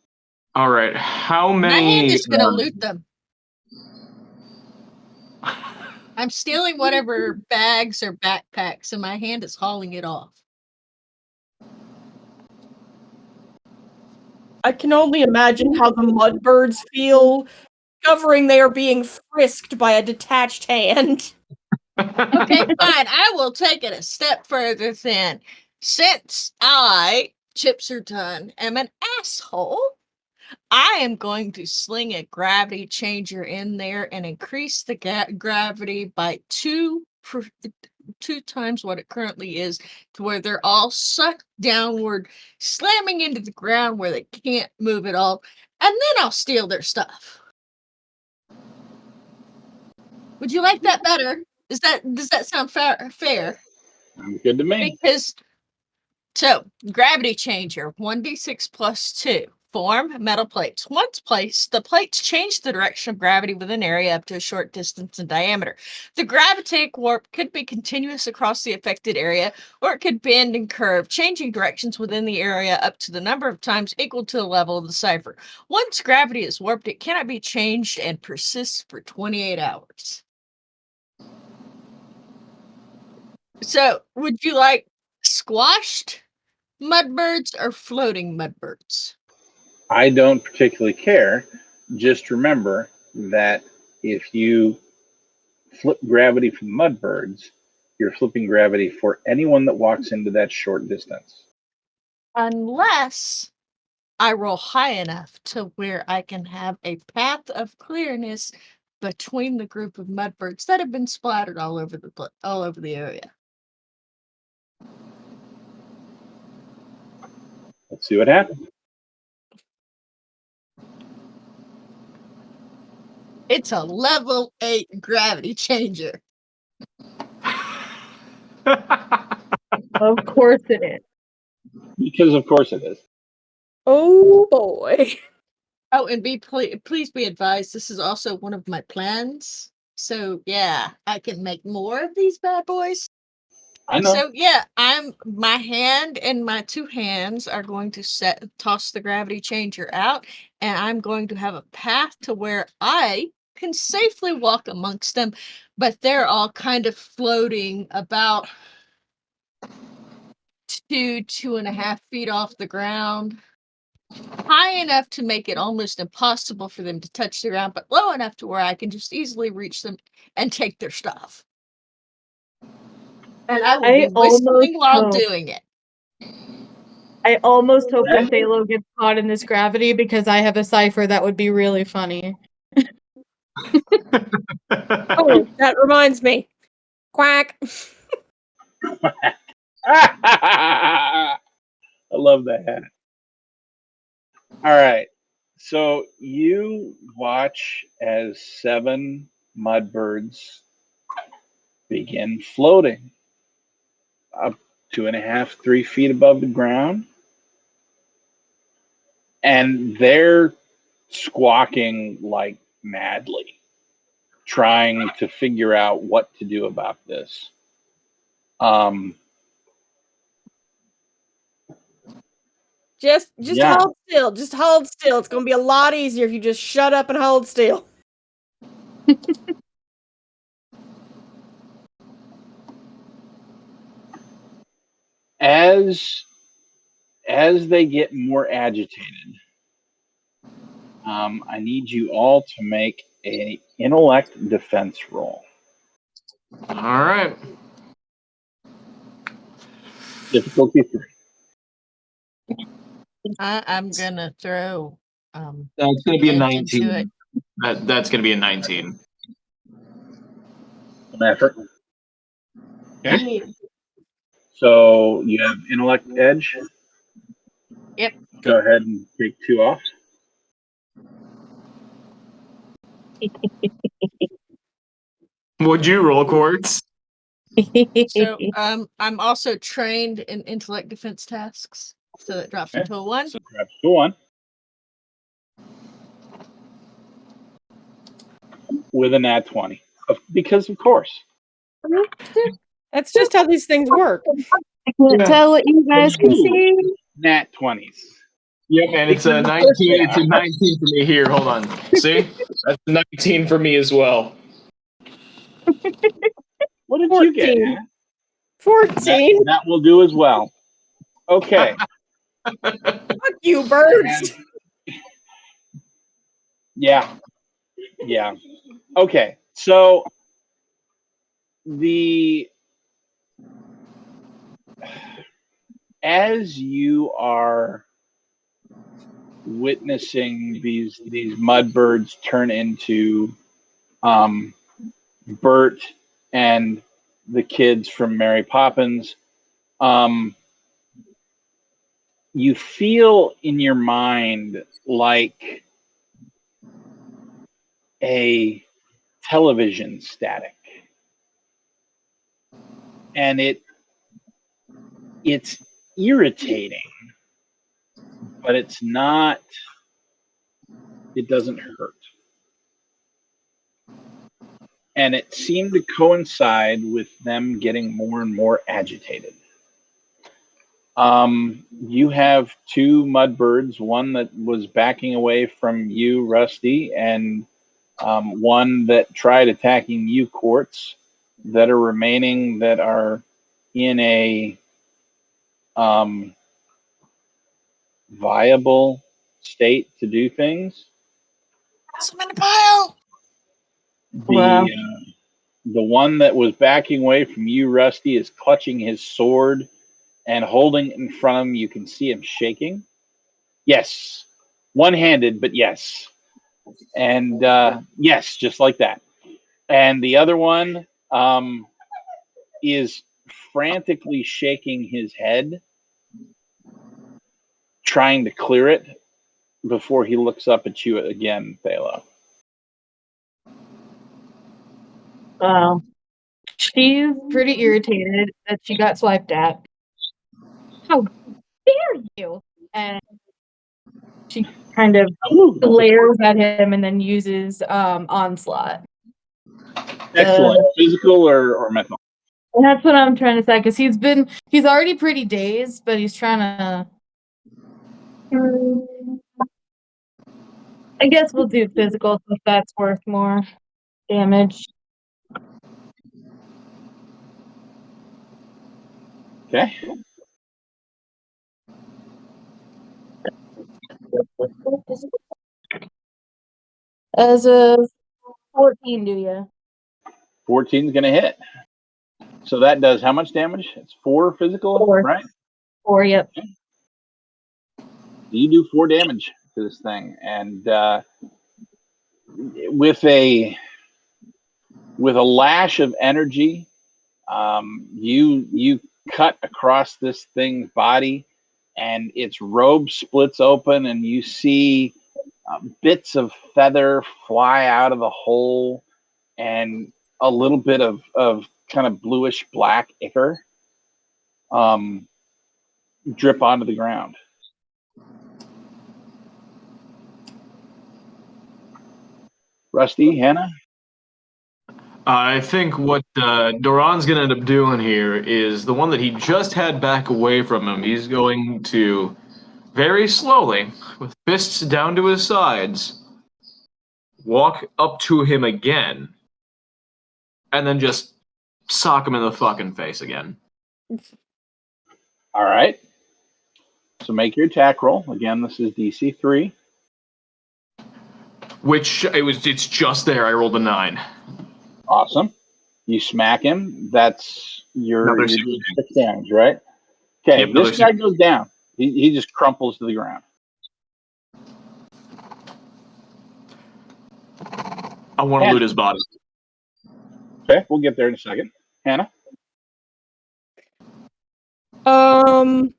All right, how My many? hand is gonna loot them. I'm stealing whatever bags or backpacks, and my hand is hauling it off. I can only imagine how the mudbirds feel, discovering they are being frisked by a detached hand. Okay, fine. I will take it a step further then. Since I, Chips are done, am an asshole, I am going to sling a gravity changer in there and increase the gravity by two times what it currently is, to where they're all sucked downward, slamming into the ground where they can't move at all, and then I'll steal their stuff. Would you like that better? Does that sound fair? Sounds good to me. Because so gravity changer 1d6 plus 2. Form metal plates. Once placed, the plates change the direction of gravity within an area up to a short distance in diameter. The gravitic warp could be continuous across the affected area, or it could bend and curve, changing directions within the area up to the number of times equal to the level of the cipher. Once gravity is warped, it cannot be changed and persists for 28 hours. So, would you like squashed mudbirds or floating mudbirds? I don't particularly care. Just remember that if you flip gravity for mudbirds, you're flipping gravity for anyone that walks into that short distance. Unless I roll high enough to where I can have a path of clearness between the group of mudbirds that have been splattered all over the area. Let's see what happens. It's a level 8 gravity changer. Of course it is. Because of course it is. Oh boy. Oh, and please be advised, this is also one of my plans. So yeah, I can make more of these bad boys. I know. So yeah, my hand and my 2 hands are going to toss the gravity changer out, and I'm going to have a path to where I can safely walk amongst them, but they're all kind of floating about 2.5 feet off the ground. High enough to make it almost impossible for them to touch the ground, but low enough to where I can just easily reach them and take their stuff. And I will be whistling while doing it. I almost hope that Phalo gets caught in this gravity because I have a cipher that would be really funny. Oh, that reminds me. Quack. I love that. All right. So you watch as 7 mudbirds begin floating up 2.5, 3 feet above the ground. And they're squawking like madly, trying to figure out what to do about this. Just Yeah. hold still. Just hold still. It's gonna be a lot easier if you just shut up and hold still. as they get more agitated, I need you all to make a intellect defense roll. All right. Difficulty 3. I'm gonna throw That's going to be a edge into 19. it. That's going to be a 19. Some effort. Okay. So you have intellect edge. Yep. Go ahead and take 2 off. Would you roll, Quartz? So I'm also trained in intellect defense tasks, so that drops Okay. into a 1. So grab the 1 with a nat 20, because of course. That's just how these things work. I can't tell what you guys can see. Nat 20s. Yep, and it's a 19. It's a 19 for me here. Hold on. See? That's a 19 for me as well. What did you get? 14. Hannah? 14. That will do as well. Okay. Fuck you, birds. Yeah. Okay. So as you are witnessing these mudbirds turn into Bert and the kids from Mary Poppins, you feel in your mind like a television static, and it's irritating, but it's not. It doesn't hurt. And it seemed to coincide with them getting more and more agitated. You have 2 mudbirds, one that was backing away from you, Rusty, and one that tried attacking you, Quartz, that are remaining, that are in a viable state to do things. I'm in a pile. Wow. The one that was backing away from you, Rusty, is clutching his sword and holding it in front of him. You can see him shaking. Yes, one-handed, but yes. And yes, just like that. And the other one is frantically shaking his head, trying to clear it before he looks up at you again, Thalo. Wow. She's pretty irritated that she got swiped at. How dare you? And she kind of glares at him and then uses onslaught. Excellent. Physical or mental? And that's what I'm trying to say, because he's already pretty dazed, but he's trying to. I guess we'll do physical if that's worth more damage. Okay. As a 14, do you? 14 is going to hit. So that does how much damage? It's 4 physical, 4. right? 4, yep. You do 4 damage to this thing, and with a lash of energy, you cut across this thing's body, and its robe splits open, and you see bits of feather fly out of the hole, and a little bit of kind of bluish black ichor drip onto the ground. Rusty, Hannah? I think what Doran's going to end up doing here is the one that he just had back away from him. He's going to very slowly, with fists down to his sides, walk up to him again, and then just sock him in the fucking face again. All right. So make your attack roll. Again, this is DC 3. It's just there. I rolled a 9. Awesome. You smack him. That's your Another 6 damage, right? Okay, Yep, another this guy 6. goes down. He just crumples to the ground. I want to loot his body. Okay, we'll get there in a second. Hannah? You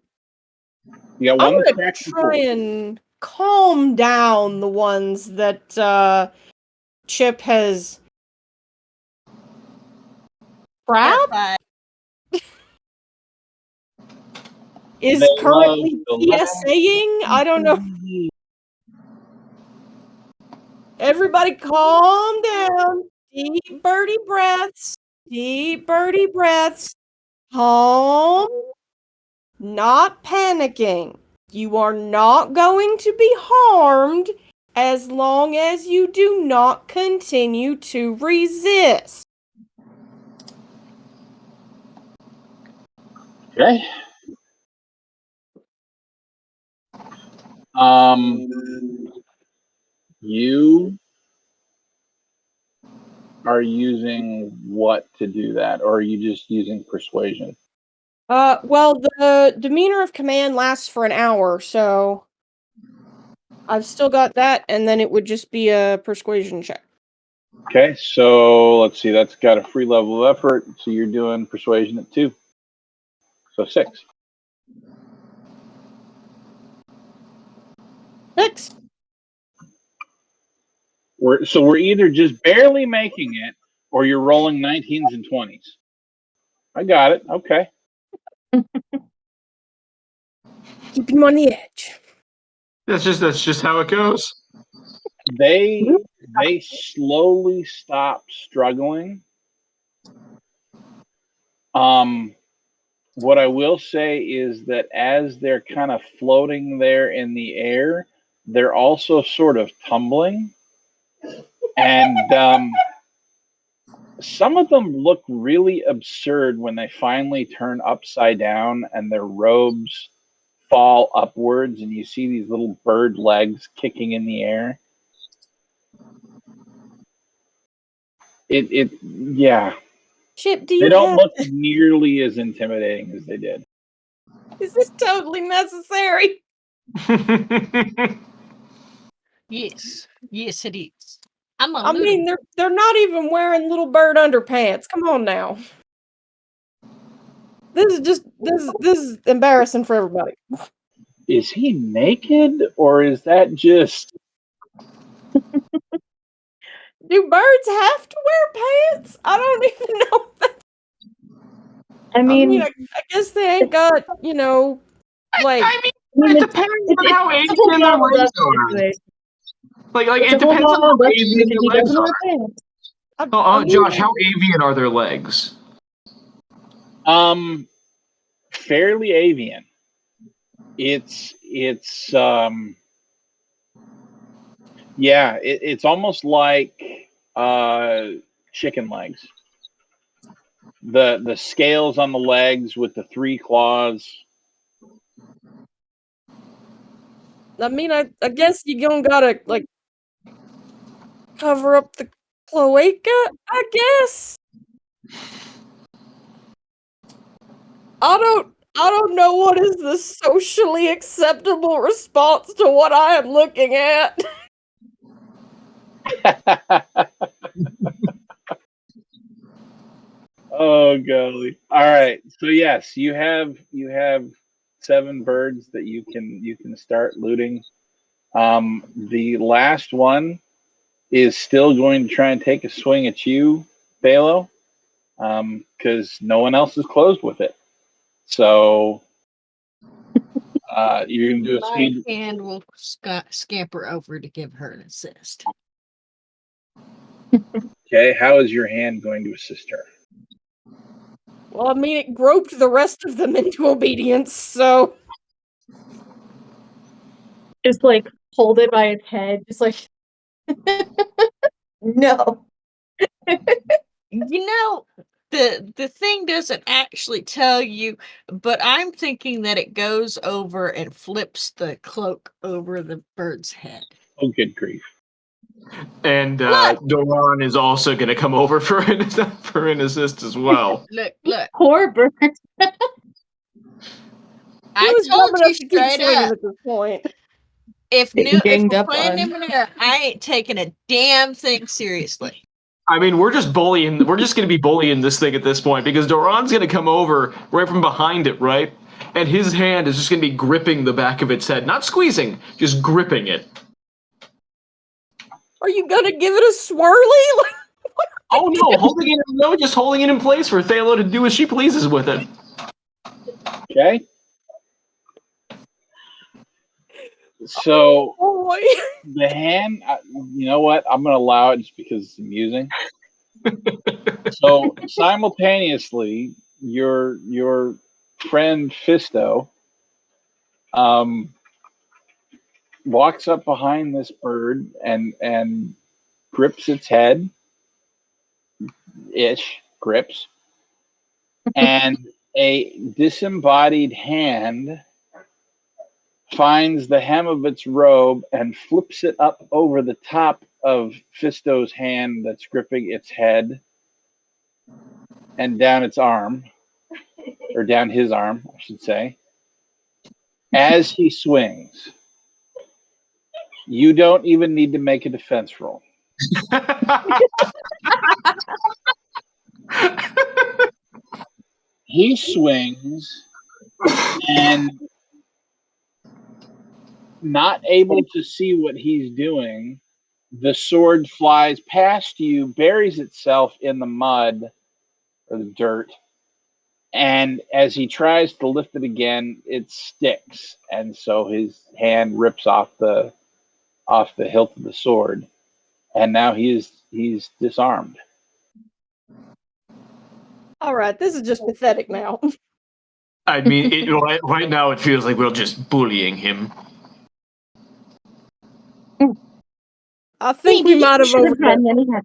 got one I'm that's gonna cracked try forward. and calm down the ones that Chip has trapped. Bye. Is They currently love the PSAing. I don't know. Everybody calm down. Deep birdie breaths. Deep birdie breaths. Calm. Not panicking. You are not going to be harmed as long as you do not continue to resist. Okay. You are using what to do that, or are you just using persuasion? Well, the demeanor of command lasts for an hour, so I've still got that, and then it would just be a persuasion check. Okay, so let's see. That's got a free level of effort. So you're doing persuasion at 2. So 6. 6. We're either just barely making it, or you're rolling 19s and 20s. I got it. Okay. Keep him on the edge. That's just how it goes. They slowly stop struggling. What I will say is that as they're kind of floating there in the air, they're also sort of tumbling, and some of them look really absurd when they finally turn upside down and their robes fall upwards, and you see these little bird legs kicking in the air. Yeah. Chip, do They you don't have... look nearly as intimidating as they did. Is this totally necessary? Yes. Yes, it is. I mean, they're not even wearing little bird underpants. Come on now. This is embarrassing for everybody. Is he naked, or is that just... Do birds have to wear pants? I don't even know. I mean, I guess they ain't got, like... I mean, it depends on how it's a whole avian their ball of legs dust are. situation. Like It's it a whole depends on ball how of dust avian because he their legs doesn't wear are. pants. Josh, how avian are their legs? Fairly avian. It's almost like chicken legs. The scales on the legs with the 3 claws. I mean, I guess you gonna gotta, like, cover up the cloaca, I guess? I don't know what is the socially acceptable response to what I am looking at. Oh golly! All right, so yes, you have 7 birds that you can start looting. The last one is still going to try and take a swing at you, Balo, because no one else is closed with it. So you're going to do a My speed. hand will scamper over to give her an assist. Okay, how is your hand going to assist her? Well, I mean, it groped the rest of them into obedience, so... Just like hold it by its head, just like no. the thing doesn't actually tell you, but I'm thinking that it goes over and flips the cloak over the bird's head. Oh, good grief. And Doran is also going to come over for an assist as well. Look. Poor bird. I Who's told dumb you enough to keep straight swinging up. at this point? If Getting ganged we're up playing on. Numenera, I ain't taking a damn thing seriously. I mean, we're just bullying. We're just going to be bullying this thing at this point because Doran's going to come over right from behind it, right? And his hand is just going to be gripping the back of its head, not squeezing, just gripping it. Are you gonna give it a swirly? Oh no, just holding it in place for Thalo to do as she pleases with it. Okay. So Oh boy. the hand, you know what? I'm going to allow it just because it's amusing. So simultaneously, your friend Fisto walks up behind this bird and grips its head, grips, and a disembodied hand finds the hem of its robe and flips it up over the top of Fisto's hand that's gripping its head and down its arm, or down his arm, I should say, as he swings. You don't even need to make a defense roll. He swings and, not able to see what he's doing, the sword flies past you, buries itself in the mud or the dirt, and as he tries to lift it again, it sticks, and so his hand rips off the hilt of the sword, and now he's disarmed. All right, this is just pathetic now. I mean, right now it feels like we're just bullying him. I think we might have overdone it.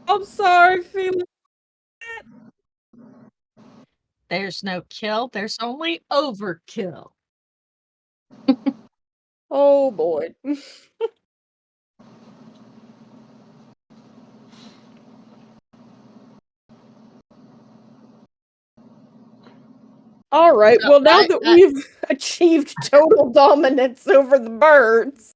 I'm sorry, Felix. There's no kill, there's only overkill. Oh boy. All right. So Well, now that we've achieved total dominance over the birds,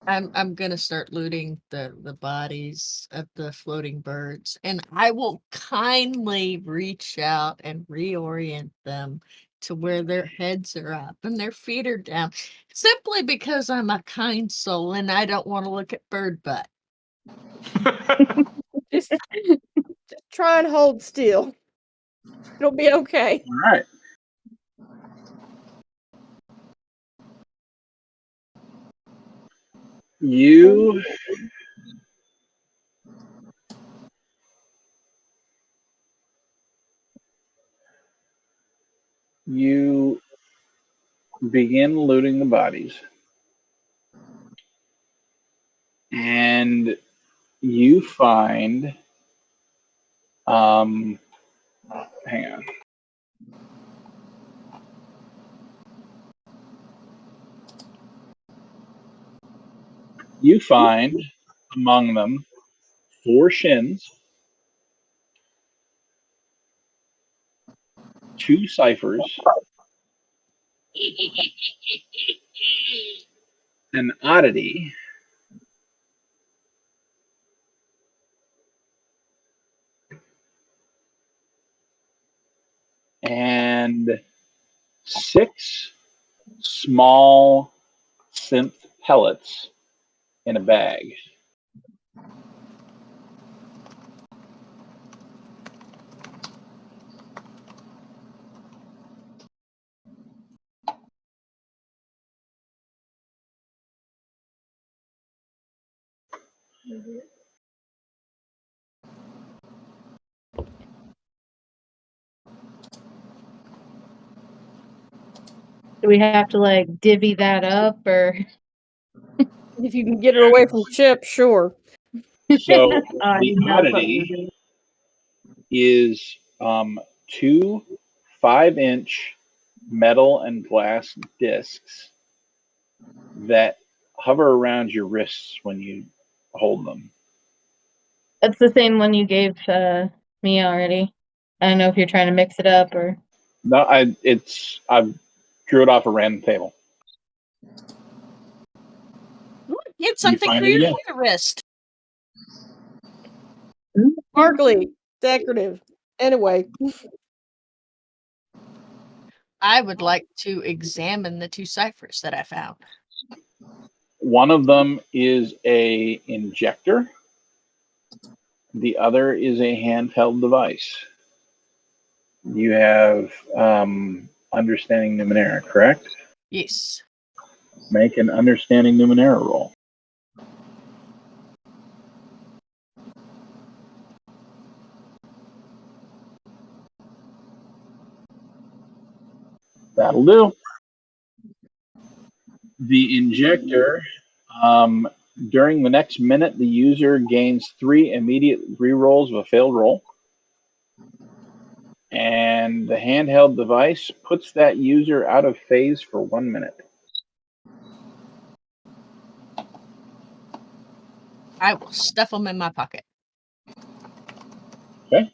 I'm gonna start looting the bodies of the floating birds, and I will kindly reach out and reorient them to where their heads are up and their feet are down, simply because I'm a kind soul and I don't want to look at bird butt. just try and hold still. It'll be okay. All right. You begin looting the bodies, and you find hang on. You find among them 4 shins, 2 ciphers, an oddity, and 6 small synth pellets in a bag. Do we have to like divvy that up or? If you can get it away from Chip, sure. So the No, oddity is 2 5-inch metal and glass discs that hover around your wrists when you hold them. That's the same one you gave me already. I don't know if you're trying to mix it up or. No, I drew it off a random table. Get something find for it your again. finger wrist. Sparkly, decorative. Anyway, I would like to examine the 2 ciphers that I found. One of them is a injector. The other is a handheld device. You have understanding Numenera, correct? Yes. Make an understanding Numenera roll. That'll do. The injector, during the next minute, the user gains 3 immediate rerolls of a failed roll. And the handheld device puts that user out of phase for 1 minute. I will stuff them in my pocket. Okay.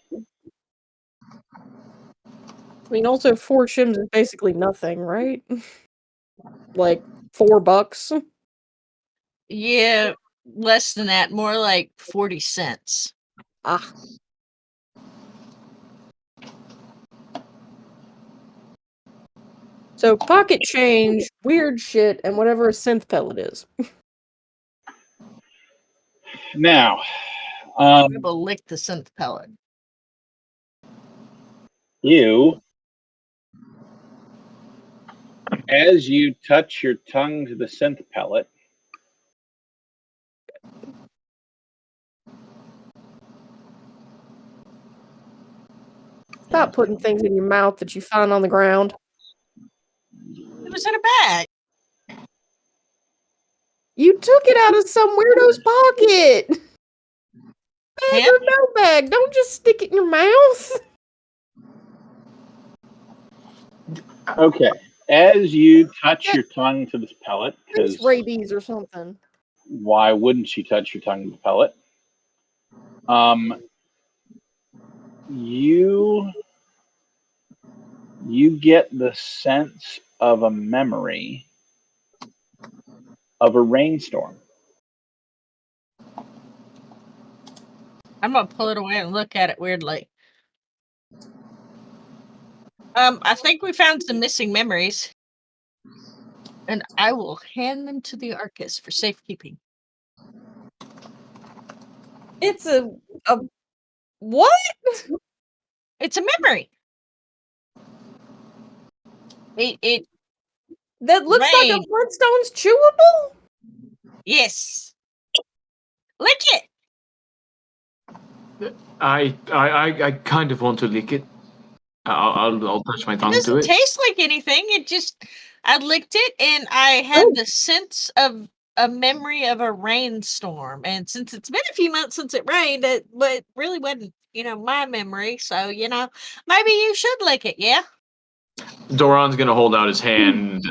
I mean, also 4 shims is basically nothing, right? Like $4. Yeah, less than that. More like 40 cents. Ah. So pocket change, weird shit, and whatever a synth pellet is. Now, People lick the synth pellet. as you touch your tongue to the synth pellet, Stop putting things in your mouth that you find on the ground. It was in a bag. You took it out of some weirdo's pocket! Bag Yeah. or no bag, don't just stick it in your mouth! okay, as you touch your tongue to this pellet, It's because rabies or something. why wouldn't you touch your tongue to the pellet? You get the sense of a memory of a rainstorm. I'm gonna pull it away and look at it weirdly. I think we found some missing memories. And I will hand them to the Arcus for safekeeping. It's a what? It's a memory. It That looks like a rained. Flintstones chewable? Yes. Lick it. I kind of want to lick it. I'll touch my It tongue to doesn't it. taste like anything. I licked it and I had the sense of a memory of a rainstorm. And since it's been a few months since it rained, it really wasn't, my memory. So, maybe you should lick it, yeah? Doran's gonna hold out his hand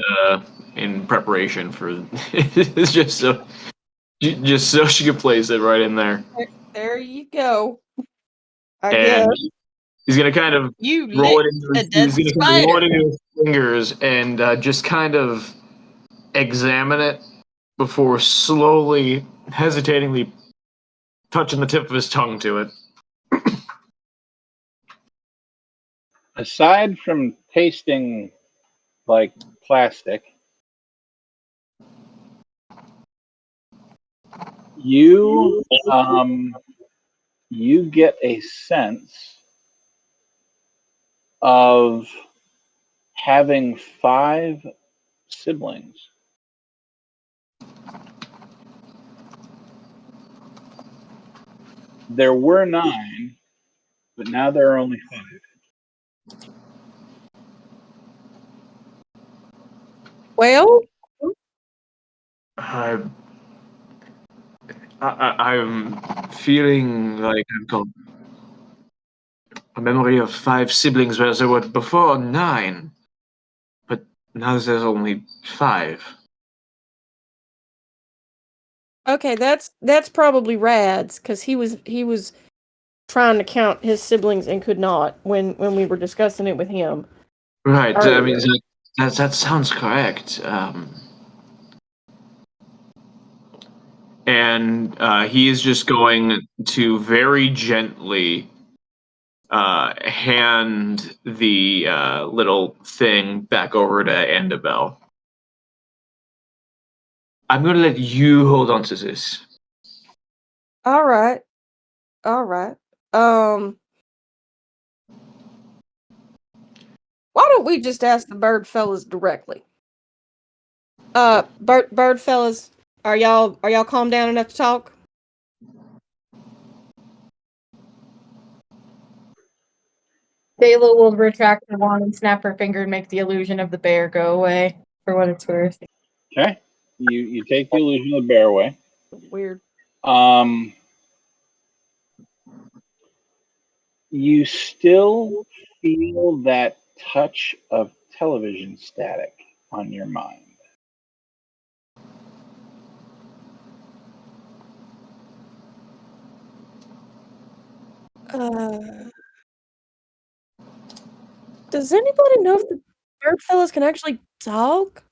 in preparation for just so she can place it right in there. There you go. I And guess. he's gonna kind of You roll it licked into a dead he's gonna kind of roll spider. it into his fingers and just kind of examine it before slowly, hesitatingly touching the tip of his tongue to it. Aside from tasting like plastic, you get a sense of having 5 siblings. There were 9, but now there are only 5. Well, I I'm feeling like I've got a memory of 5 siblings, whereas there were before 9. But now there's only 5. Okay, that's probably Rad's, because he was trying to count his siblings and could not when we were discussing it with him. Right, I mean, Earlier. that sounds correct. And he is just going to very gently hand the little thing back over to Annabelle. I'm going to let you hold on to this. All right. Why don't we just ask the bird fellas directly? Bird fellas, are y'all calm down enough to talk? Dayla will retract her wand and snap her finger and make the illusion of the bear go away, for what it's worth. Okay. You take the illusion of the bear away. Weird. You still feel that touch of television static on your mind. Does anybody know if the bird fellas can actually talk?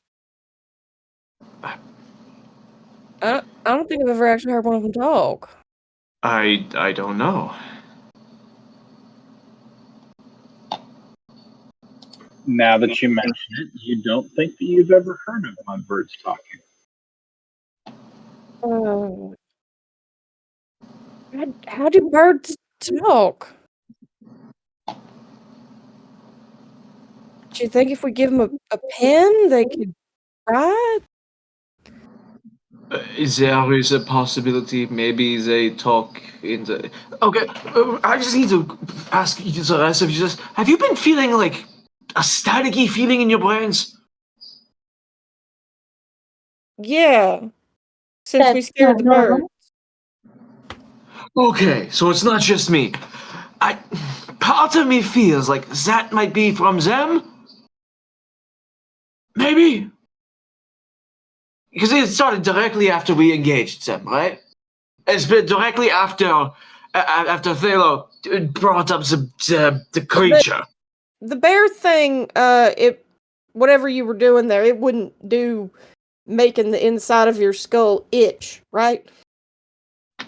I don't think I've ever actually heard one of them talk. I don't know. Now that you mention it, you don't think that you've ever heard of birds talking. How do birds talk? Do you think if we give them a pen, they could write? There is a possibility maybe they talk in the. Okay, I just need to ask you the rest of you just. Have you been feeling like a staticky feeling in your brains? Yeah. Since we scared the bird. Okay, so it's not just me. Part of me feels like that might be from them. Maybe. Because it started directly after we engaged them, right? It's been directly after Thalo brought up the creature. The bear thing, whatever you were doing there, it wouldn't do making the inside of your skull itch, right? I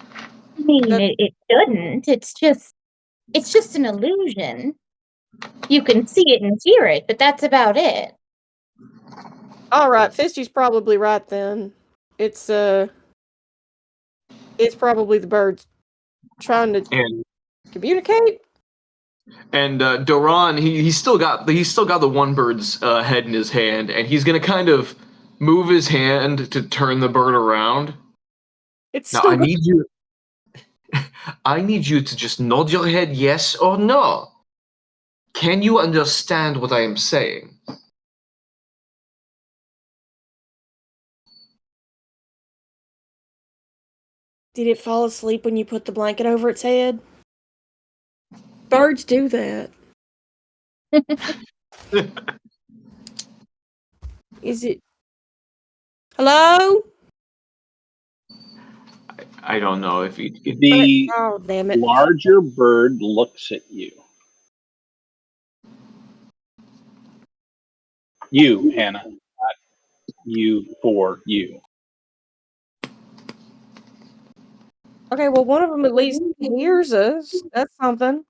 mean, it shouldn't. It's just an illusion. You can see it and hear it, but that's about it. All right, Fisty's probably right then. It's probably the birds trying to communicate. And Doran, he's still got the one bird's head in his hand, and he's gonna kind of move his hand to turn the bird around. It's Now still I need you to just nod your head yes or no. Can you understand what I am saying? Did it fall asleep when you put the blanket over its head? Birds do that. Is it? Hello? I don't know if The Oh, damn it. larger bird looks at you. You, Hannah. Not you for you. Okay, well, one of them at least hears us. That's something.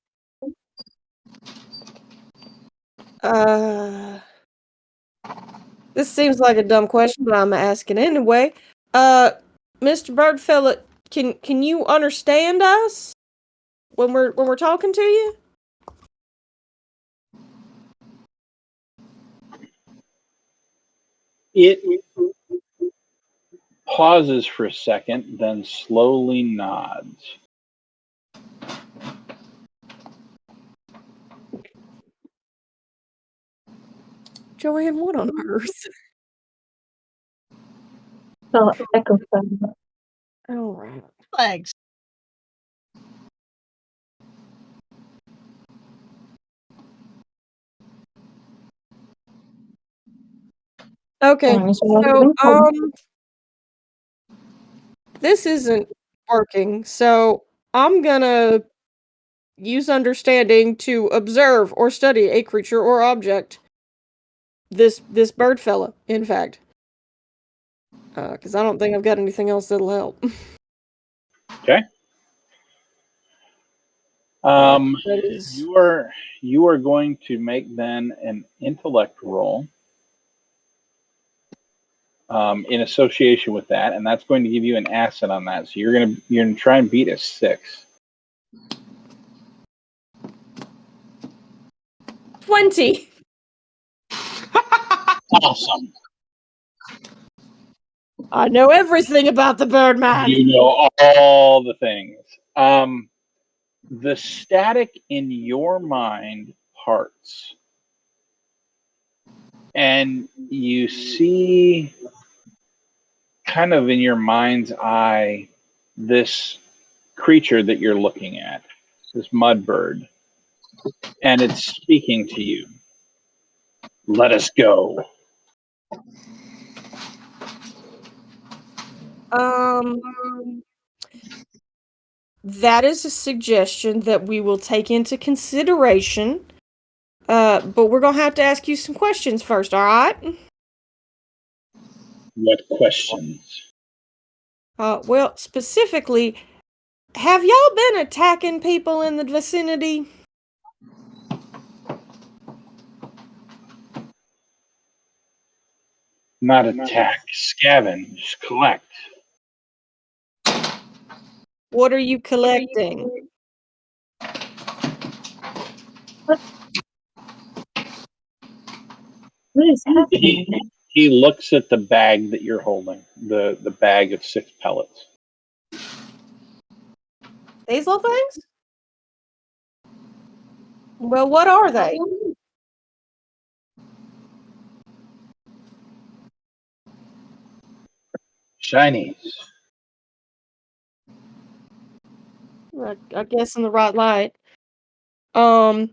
This seems like a dumb question, but I'm asking anyway. Mr. Birdfella, can you understand us when we're talking to you? It pauses for a second, then slowly nods. Joanne, what on earth? So echo from All right. legs. Okay, Fine, so this isn't working, so I'm gonna use understanding to observe or study a creature or object. This bird fella, in fact. Because I don't think I've got anything else that'll help. Okay. That is You are going to make then an intellect roll in association with that, and that's going to give you an asset on that. So you're gonna try and beat a 6. 20. Awesome. I know everything about the Birdman. You know all the things. The static in your mind parts, and you see kind of in your mind's eye this creature that you're looking at, this mud bird, and it's speaking to you. Let us go. That is a suggestion that we will take into consideration. But we're gonna have to ask you some questions first, all right? What questions? Well, specifically, have y'all been attacking people in the vicinity? Not attack, scavenge, collect. What are you collecting? What is happening? He looks at the bag that you're holding, the bag of 6 pellets. These little things? Well, what are they? Shinies. I guess in the right light. And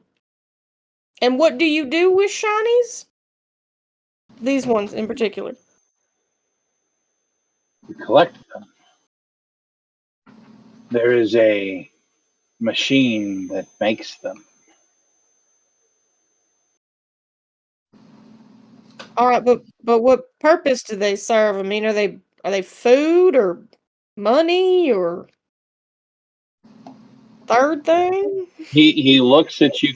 what do you do with shinies? These ones in particular. You collect them. There is a machine that makes them. All right, but what purpose do they serve? I mean, are they food or money or third thing? He looks at you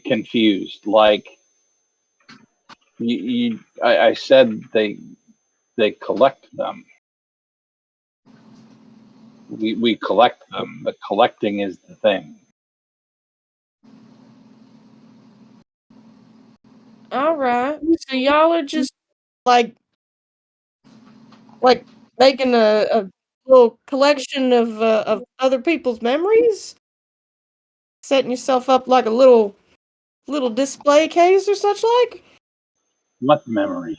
confused, like I said they collect them. We collect them. The collecting is the thing. All right. So y'all are just like making a little collection of other people's memories, setting yourself up like a little display case or such like. What memories?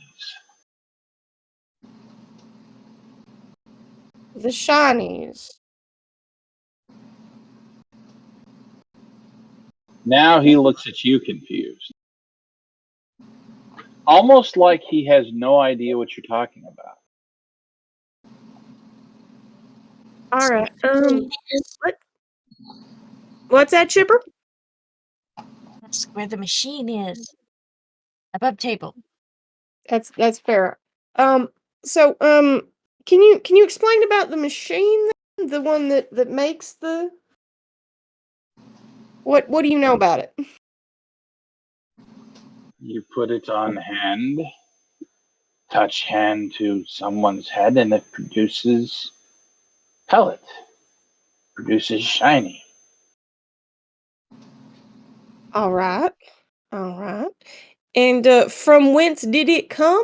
The shinies. Now he looks at you confused. Almost like he has no idea what you're talking about. All right. What's that, Chipper? That's where the machine is. Above table. That's fair. So can you explain about the machine then? The one that makes the what do you know about it? You put it on hand, touch hand to someone's head, and it produces pellet, produces shiny. All right. All right. And from whence did it come?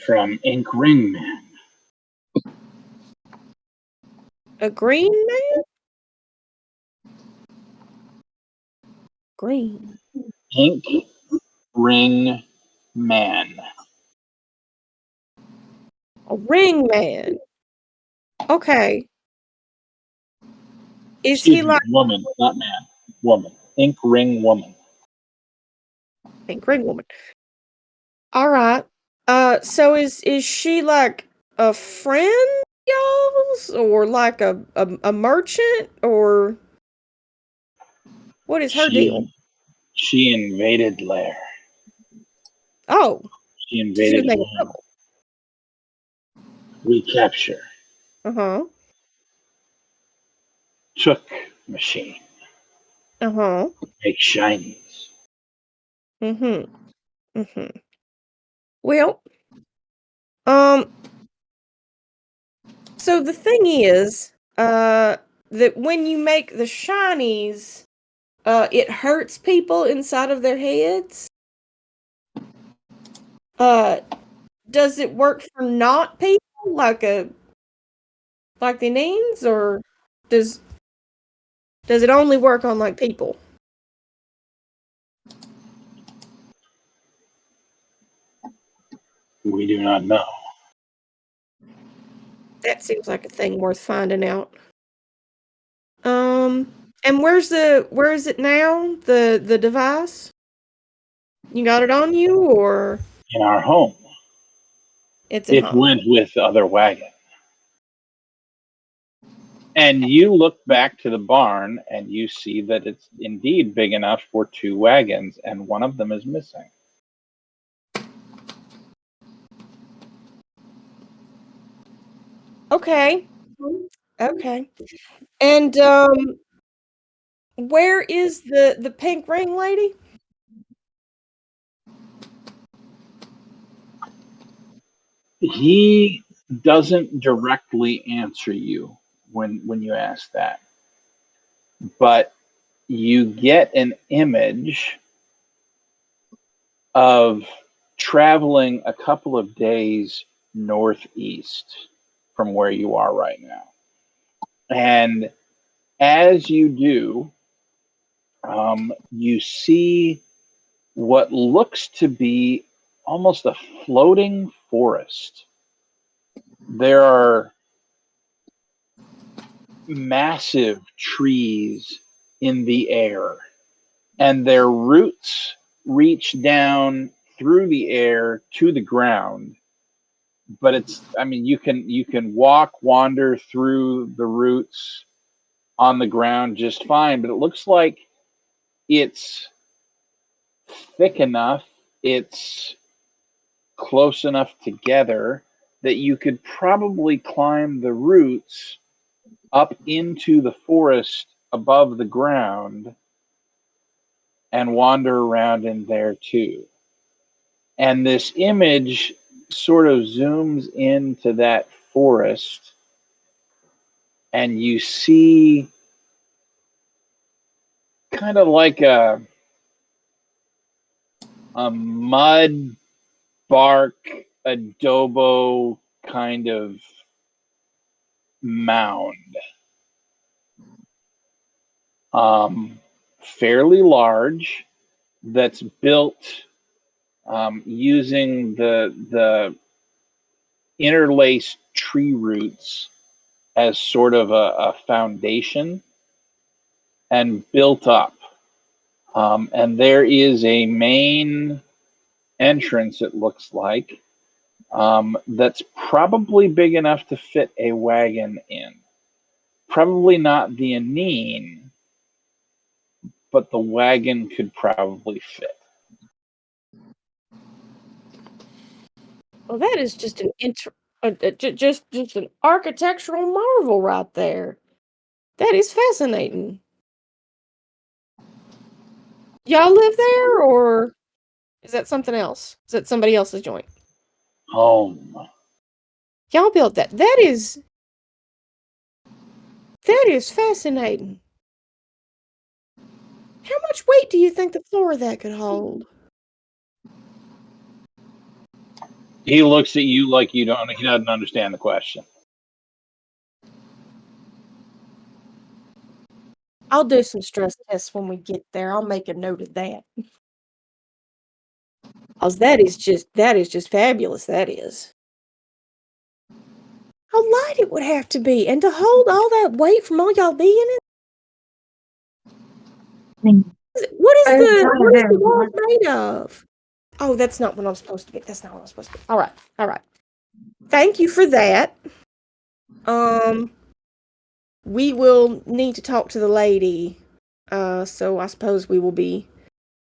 From Ink Ring Man. A green man? Green. Ink Ring Man. A ring man. Okay. Is Excuse he me, like woman, not man. Woman. Ink ring woman. pink ring woman? All right. So is she like a friend, y'all's, or like a merchant, or what is her deal? She invaded Lair. Oh, She so she was invaded making home. trouble. Recapture. Uh-huh. Took machine. Uh-huh. Make shinies. Mm-hmm. Mm-hmm. Well, um, so the thing is, that when you make the shinies, it hurts people inside of their heads. Uh, does it work for not people like the names, or does it only work on like people? We do not know. That seems like a thing worth finding out. And where is it now? The device? You got it on you, or In our home. it's at It home? went with other wagon. And you look back to the barn and you see that it's indeed big enough for 2 wagons, and one of them is missing. Okay. Okay. And where is the pink ring lady? He doesn't directly answer you when you ask that, but you get an image of traveling a couple of days northeast from where you are right now. And as you do, you see what looks to be almost a floating forest. There are massive trees in the air, and their roots reach down through the air to the ground. But you can wander through the roots on the ground just fine, but it looks like it's thick enough, it's close enough together that you could probably climb the roots up into the forest above the ground and wander around in there too. And this image sort of zooms into that forest, and you see kind of like a mud bark adobo kind of mound, fairly large, that's built using the interlaced tree roots as sort of a foundation and built up. And there is a main entrance, it looks like, that's probably big enough to fit a wagon in. Probably not the Anine, but the wagon could probably fit. Well, that is just just an architectural marvel right there. That is fascinating. Y'all live there, or is that something else? Is that somebody else's joint? Home. Y'all built that. That is fascinating. How much weight do you think the floor of that could hold? He looks at you like he doesn't understand the question. I'll do some stress tests when we get there. I'll make a note of that. 'Cause that is just fabulous. That is. how light it would have to be, and to hold all that weight from all y'all being in. What is the walls made of? Oh, that's not what I'm supposed to be. That's not what I'm supposed to be. All right. Thank you for that. We will need to talk to the lady. So I suppose we will be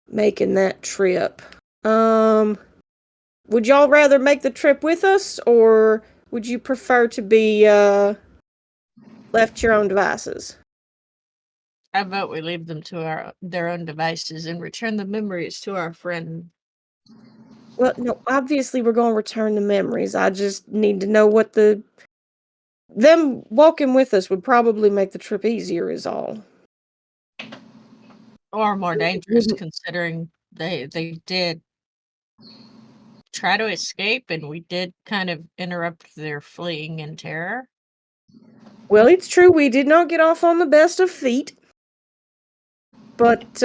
making that trip. Would y'all rather make the trip with us, or would you prefer to be left to your own devices? I vote we leave them to their own devices and return the memories to our friend. Well, no, obviously we're going to return the memories. I just need to know what them walking with us would probably make the trip easier is all. Or more dangerous, considering they did try to escape, and we did kind of interrupt their fleeing in terror. Well, it's true we did not get off on the best of feet. But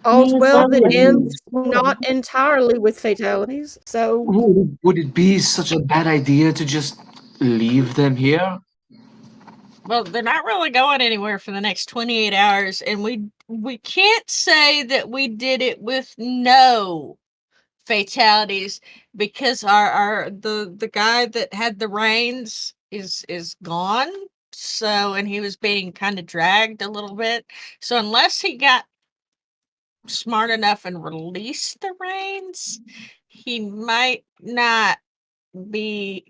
all's well that ends not entirely with fatalities. So Would it be such a bad idea to just leave them here? Well, they're not really going anywhere for the next 28 hours, and we can't say that we did it with no fatalities, because the guy that had the reins is gone. So, and he was being kind of dragged a little bit. So unless he got smart enough and released the reins, he might not be.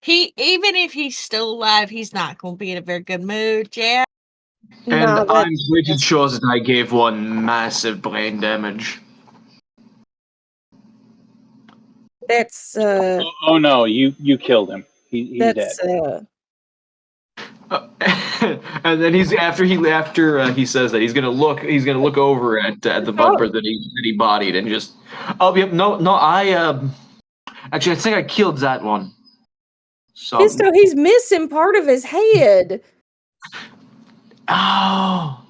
He, even if he's still alive, he's not going to be in a very good mood. Yeah. And no, I'm pretty sure that I gave one massive brain damage. that's Oh no, you killed him. He's dead. that's And then he says that he's gonna look over at the bugbear that he bodied and just actually I think I killed that one. So Fisto, he's missing part of his head. oh,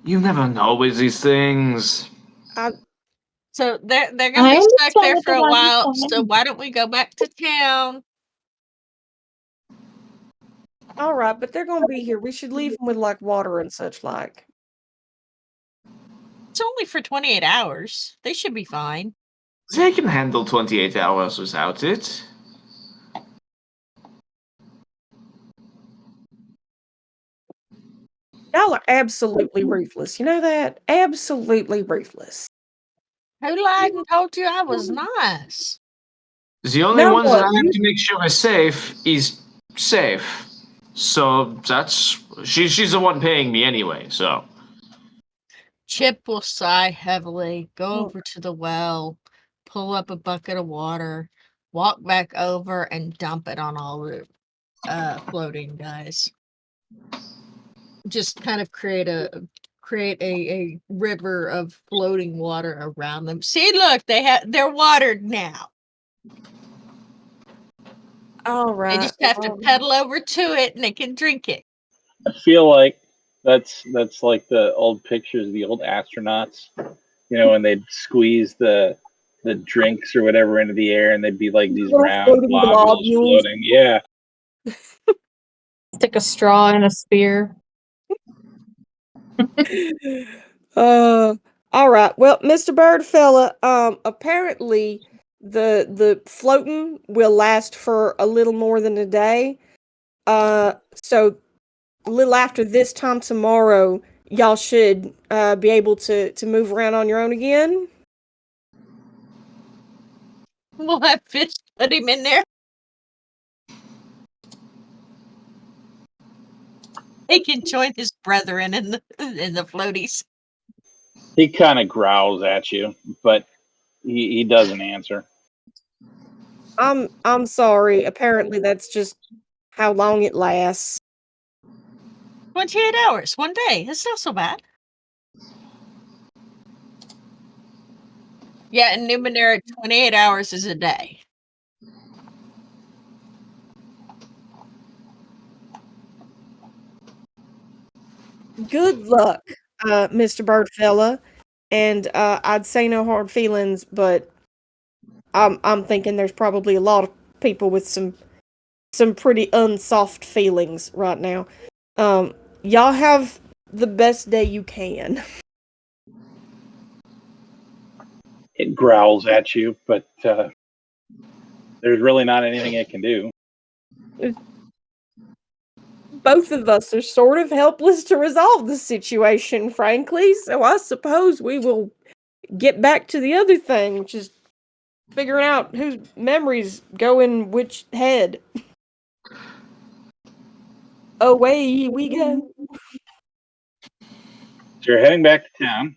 you never know with these things. So they're gonna be stuck there for a while. So why don't we go back to town? All right, but they're gonna be here. We should leave them with like water and such like. It's only for 28 hours. They should be fine. They can handle 28 hours without it. Y'all are absolutely ruthless. You know that? Absolutely ruthless. Who lied and told you I was nice? The only No, ones that I have you- to make sure are safe is safe. So that's she's the one paying me anyway, so Chip will sigh heavily, go Oh. over to the well, pull up a bucket of water, walk back over, and dump it on all the floating guys. Just kind of create a river of floating water around them. See, look, they're watered now. All right. They just have to pedal over to it and they can drink it. I feel like that's like the old pictures of the old astronauts, when they'd squeeze the drinks or whatever into the air, and they'd be like these Little round floating globules globules. floating. Yeah, Stick a straw in a spear. All right. Well, Mr. Birdfella, apparently the floating will last for a little more than a day. So a little after this time tomorrow, y'all should be able to move around on your own again. We'll have fish put him in there. He can join his brethren in the floaties. he kind of growls at you, but he doesn't answer. I'm sorry. Apparently that's just how long it lasts. 28 hours, one day. It's not so bad. Yeah, in Numenera, 28 hours is a day. Good luck, Mr. Birdfella. And I'd say no hard feelings, but I'm thinking there's probably a lot of people with some pretty unsoft feelings right now. Y'all have the best day you can. It growls at you, but there's really not anything it can do. Both of us are sort of helpless to resolve the situation, frankly, so I suppose we will get back to the other thing, which is figuring out whose memories go in which head. Away we go. So you're heading back to town.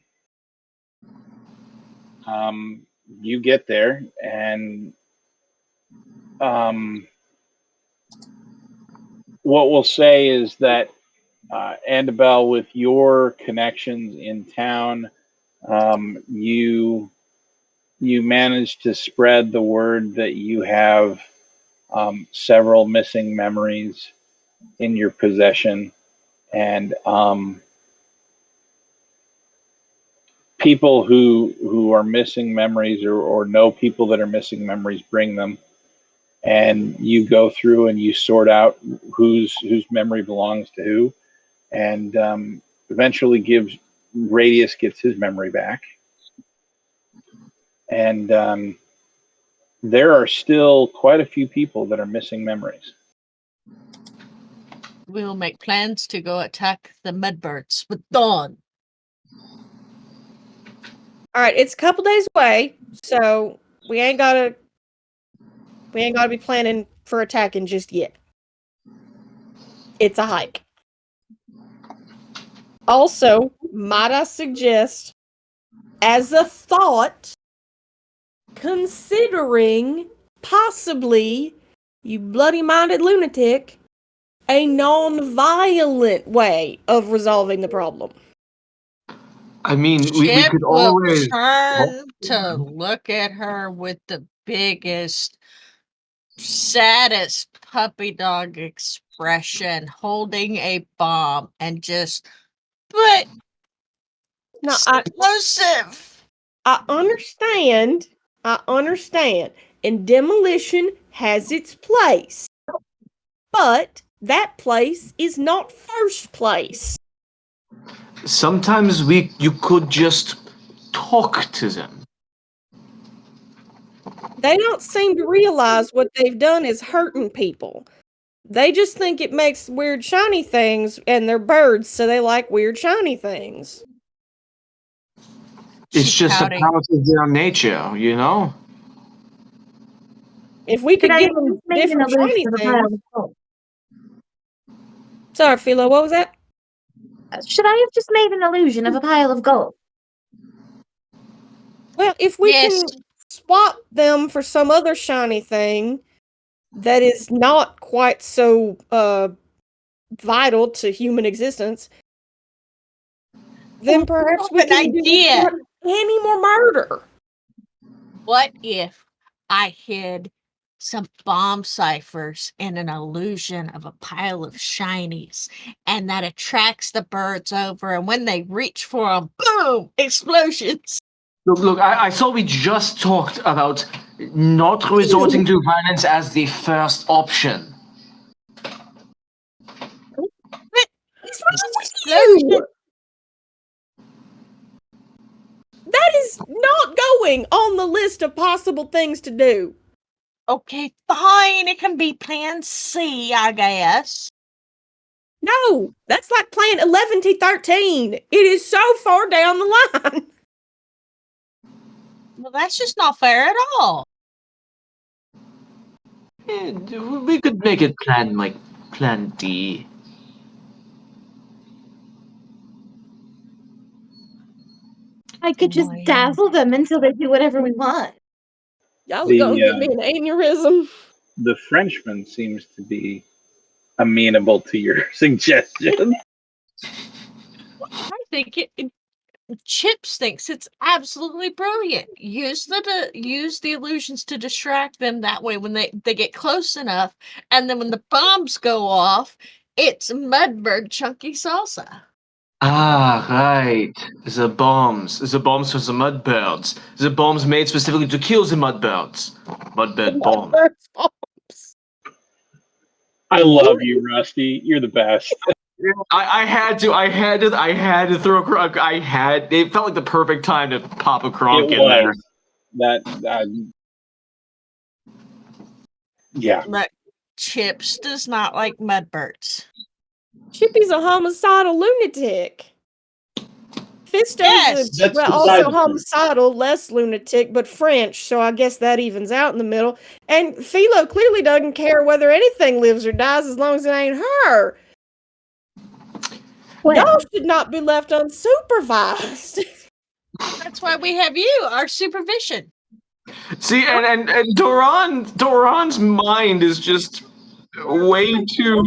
You get there, and what we'll say is that Annabelle, with your connections in town, you managed to spread the word that you have several missing memories in your possession, and people who are missing memories or know people that are missing memories bring them, and you go through and you sort out whose memory belongs to who, and eventually gives Radius gets his memory back, and there are still quite a few people that are missing memories. We'll make plans to go attack the Mudbirds with dawn. Alright, it's a couple days away, so we ain't gotta be planning for attacking just yet. It's a hike. Also, might I suggest, as a thought, considering possibly, you bloody-minded lunatic, a non-violent way of resolving the problem. I mean, we Chip could will always. turn to look at her with the biggest, saddest puppy dog expression, holding a bomb, and just, but Now, explosive. I understand, and demolition has its place. But that place is not first place. Sometimes you could just talk to them. They don't seem to realize what they've done is hurting people. They just think it makes weird shiny things, and they're birds, so they like weird shiny things. It's She's just pouting. a part of their nature, you know? If we could Could I give have them just made an different illusion shiny of a things. pile of gold? Sorry, Philo, what was that? Should I have just made an illusion of a pile of gold? Well, if we Yes. can swap them for some other shiny thing that is not quite so vital to human existence, then perhaps we An can do idea. without any more murder. What if I hid some bomb ciphers in an illusion of a pile of shinies, and that attracts the birds over, and when they reach for them, boom, explosions. Look, I thought we just talked about not resorting to violence as the first option. What's wrong with you? That is not going on the list of possible things to do. Okay, fine, it can be plan C, I guess. No, that's like playing 11-13. It is so far down the line. Well, that's just not fair at all. We could make it plan D. I could just Boy. dazzle them until they do whatever we want. Y'all are The, gonna give me an aneurysm. The Frenchman seems to be amenable to your suggestion. I think Chips thinks it's absolutely brilliant. Use the illusions to distract them. That way, when they get close enough, and then when the bombs go off, it's Mudbird Chunky Salsa. Ah, right. The bombs. The bombs for the mudbirds. The bombs made specifically to kill the mudbirds. Mudbird bomb. I love you, Rusty. You're the best. I had to throw a Kronk. It felt like the perfect time to pop a Kronk It in there. was that. Yeah. But Chips does not like mudbirds. Chippy's a homicidal lunatic. Fisto's Yes! That's also beside the point. homicidal, less lunatic, but French, so I guess that evens out in the middle. And Philo clearly doesn't care whether anything lives or dies as long as it ain't her. Well, Y'all should not be left unsupervised. That's why we have you, our supervision. See, and Doran's mind is just way too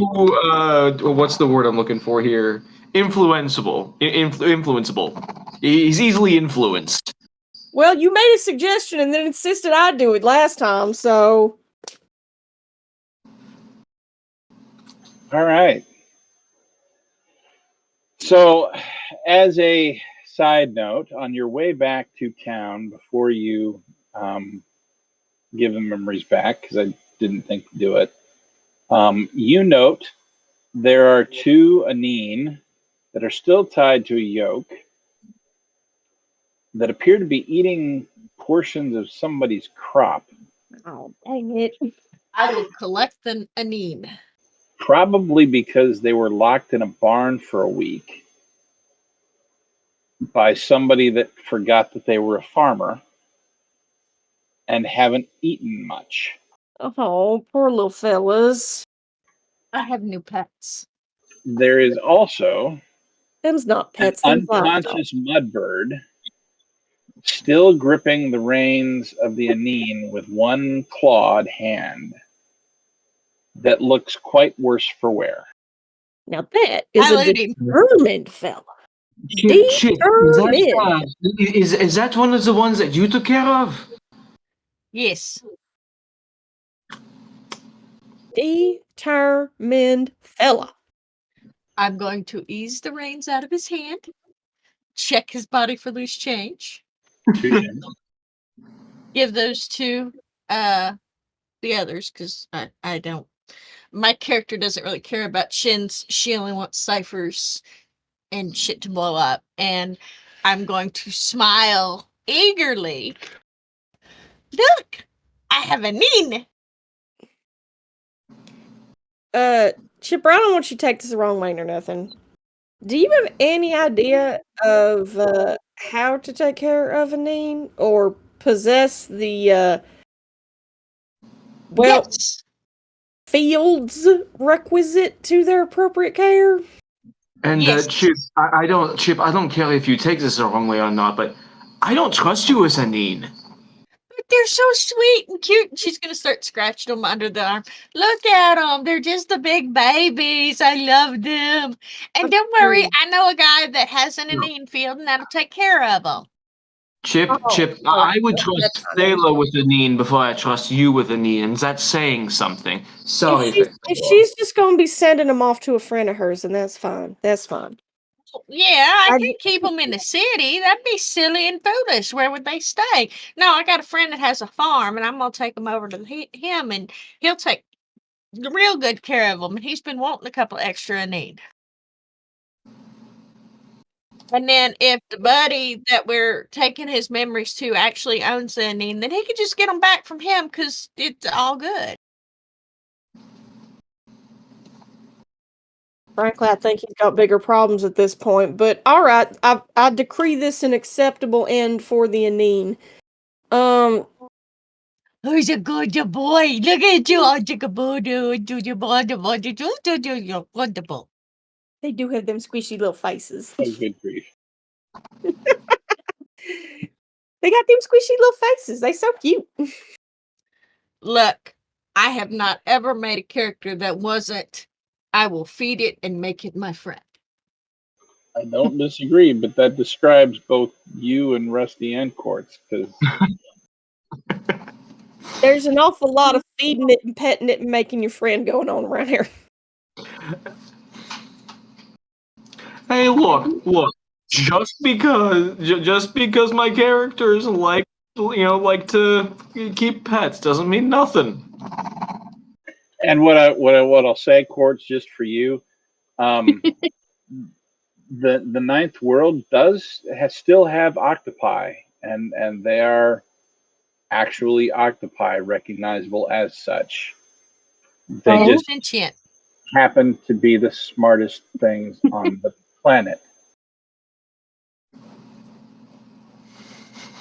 what's the word I'm looking for here? Influenceable. Influenceable. He's easily influenced. Well, you made a suggestion and then insisted I do it last time, so All right. So, as a side note, on your way back to town, before you give the memories back, because I didn't think to do it, you note there are two Anine that are still tied to a yoke that appear to be eating portions of somebody's crop, oh, dang it. I will collect the Anine. probably because they were locked in a barn for a week by somebody that forgot that they were a farmer and haven't eaten much. oh, poor little fellas. I have new pets. There is also Them's not an pets, them's livestock. unconscious mudbird still gripping the reins of the Anine with one clawed hand that looks quite worse for wear. Now that is I a loot him. determined fella. Chip, Determined. is that one of the ones that you took care of? Yes. Determined fella. I'm going to ease the reins out of his hand, check his body for loose change, give those to the others, because I don't. My character doesn't really care about shins. She only wants ciphers and shit to blow up. And I'm going to smile eagerly. Look, I have a Anine. Chipper, I don't want you to take this the wrong way or nothing. Do you have any idea of how to take care of a Anine or possess the Yes. fields requisite to their appropriate care? And Yes. Chip, I don't care if you take this the wrong way or not, but I don't trust you as Anine. But they're so sweet and cute. And she's going to start scratching them under the arm. Look at them. They're just the big babies. I love them. And don't worry, I know a guy that has an Anine field and that'll take care of them. Chip, I would trust Thela with Anine before I trust you with Anine, and that's saying something. Sorry If she's just going to be sending them off to a friend of hers, then that's fine. That's fine. Yeah, I can keep them in the city. That'd be silly and foolish. Where would they stay? No, I got a friend that has a farm, and I'm gonna take them over to him, and he'll take real good care of them. And he's been wanting a couple extra in need. And then if the buddy that we're taking his memories to actually owns the Anine, then he could just get them back from him because it's all good. Frankly, I think he's got bigger problems at this point. But all right, I decree this an acceptable end for the Anine. Who's a good boy? Look at you, you're wonderful. They do have them squishy little faces. Oh, good grief. They got them squishy little faces. They so cute. Look, I have not ever made a character that wasn't, I will feed it and make it my friend. I don't disagree, but that describes both you and Rusty and Quartz, because There's an awful lot of feeding it and petting it and making your friend going on around here. Hey, look. Just because my characters like to keep pets doesn't mean nothing. And what I'll say, Quartz, just for you, um, the ninth world still have octopi, and they are actually octopi, recognizable as such. They Oh. just Sentient. happen to be the smartest things on the planet.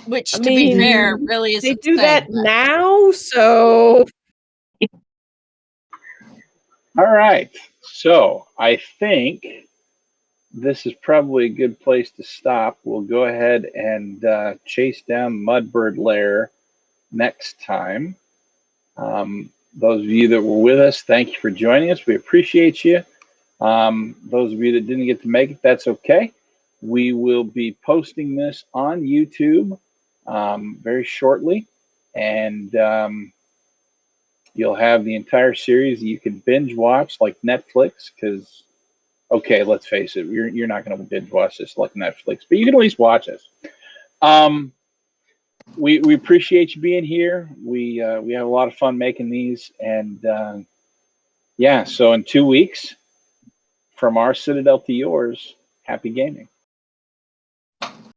Which, I to be mean, fair, really they isn't do saying that much. now, so All right, so I think this is probably a good place to stop. We'll go ahead and chase down Mudbird Lair next time. Those of you that were with us, thank you for joining us. We appreciate you. Those of you that didn't get to make it, that's okay. We will be posting this on YouTube very shortly, and you'll have the entire series you can binge watch like Netflix. Because, okay, let's face it, you're not going to binge watch this like Netflix, but you can at least watch us. We appreciate you being here. We have a lot of fun making these, and yeah. So in 2 weeks, from our Citadel to yours, happy gaming.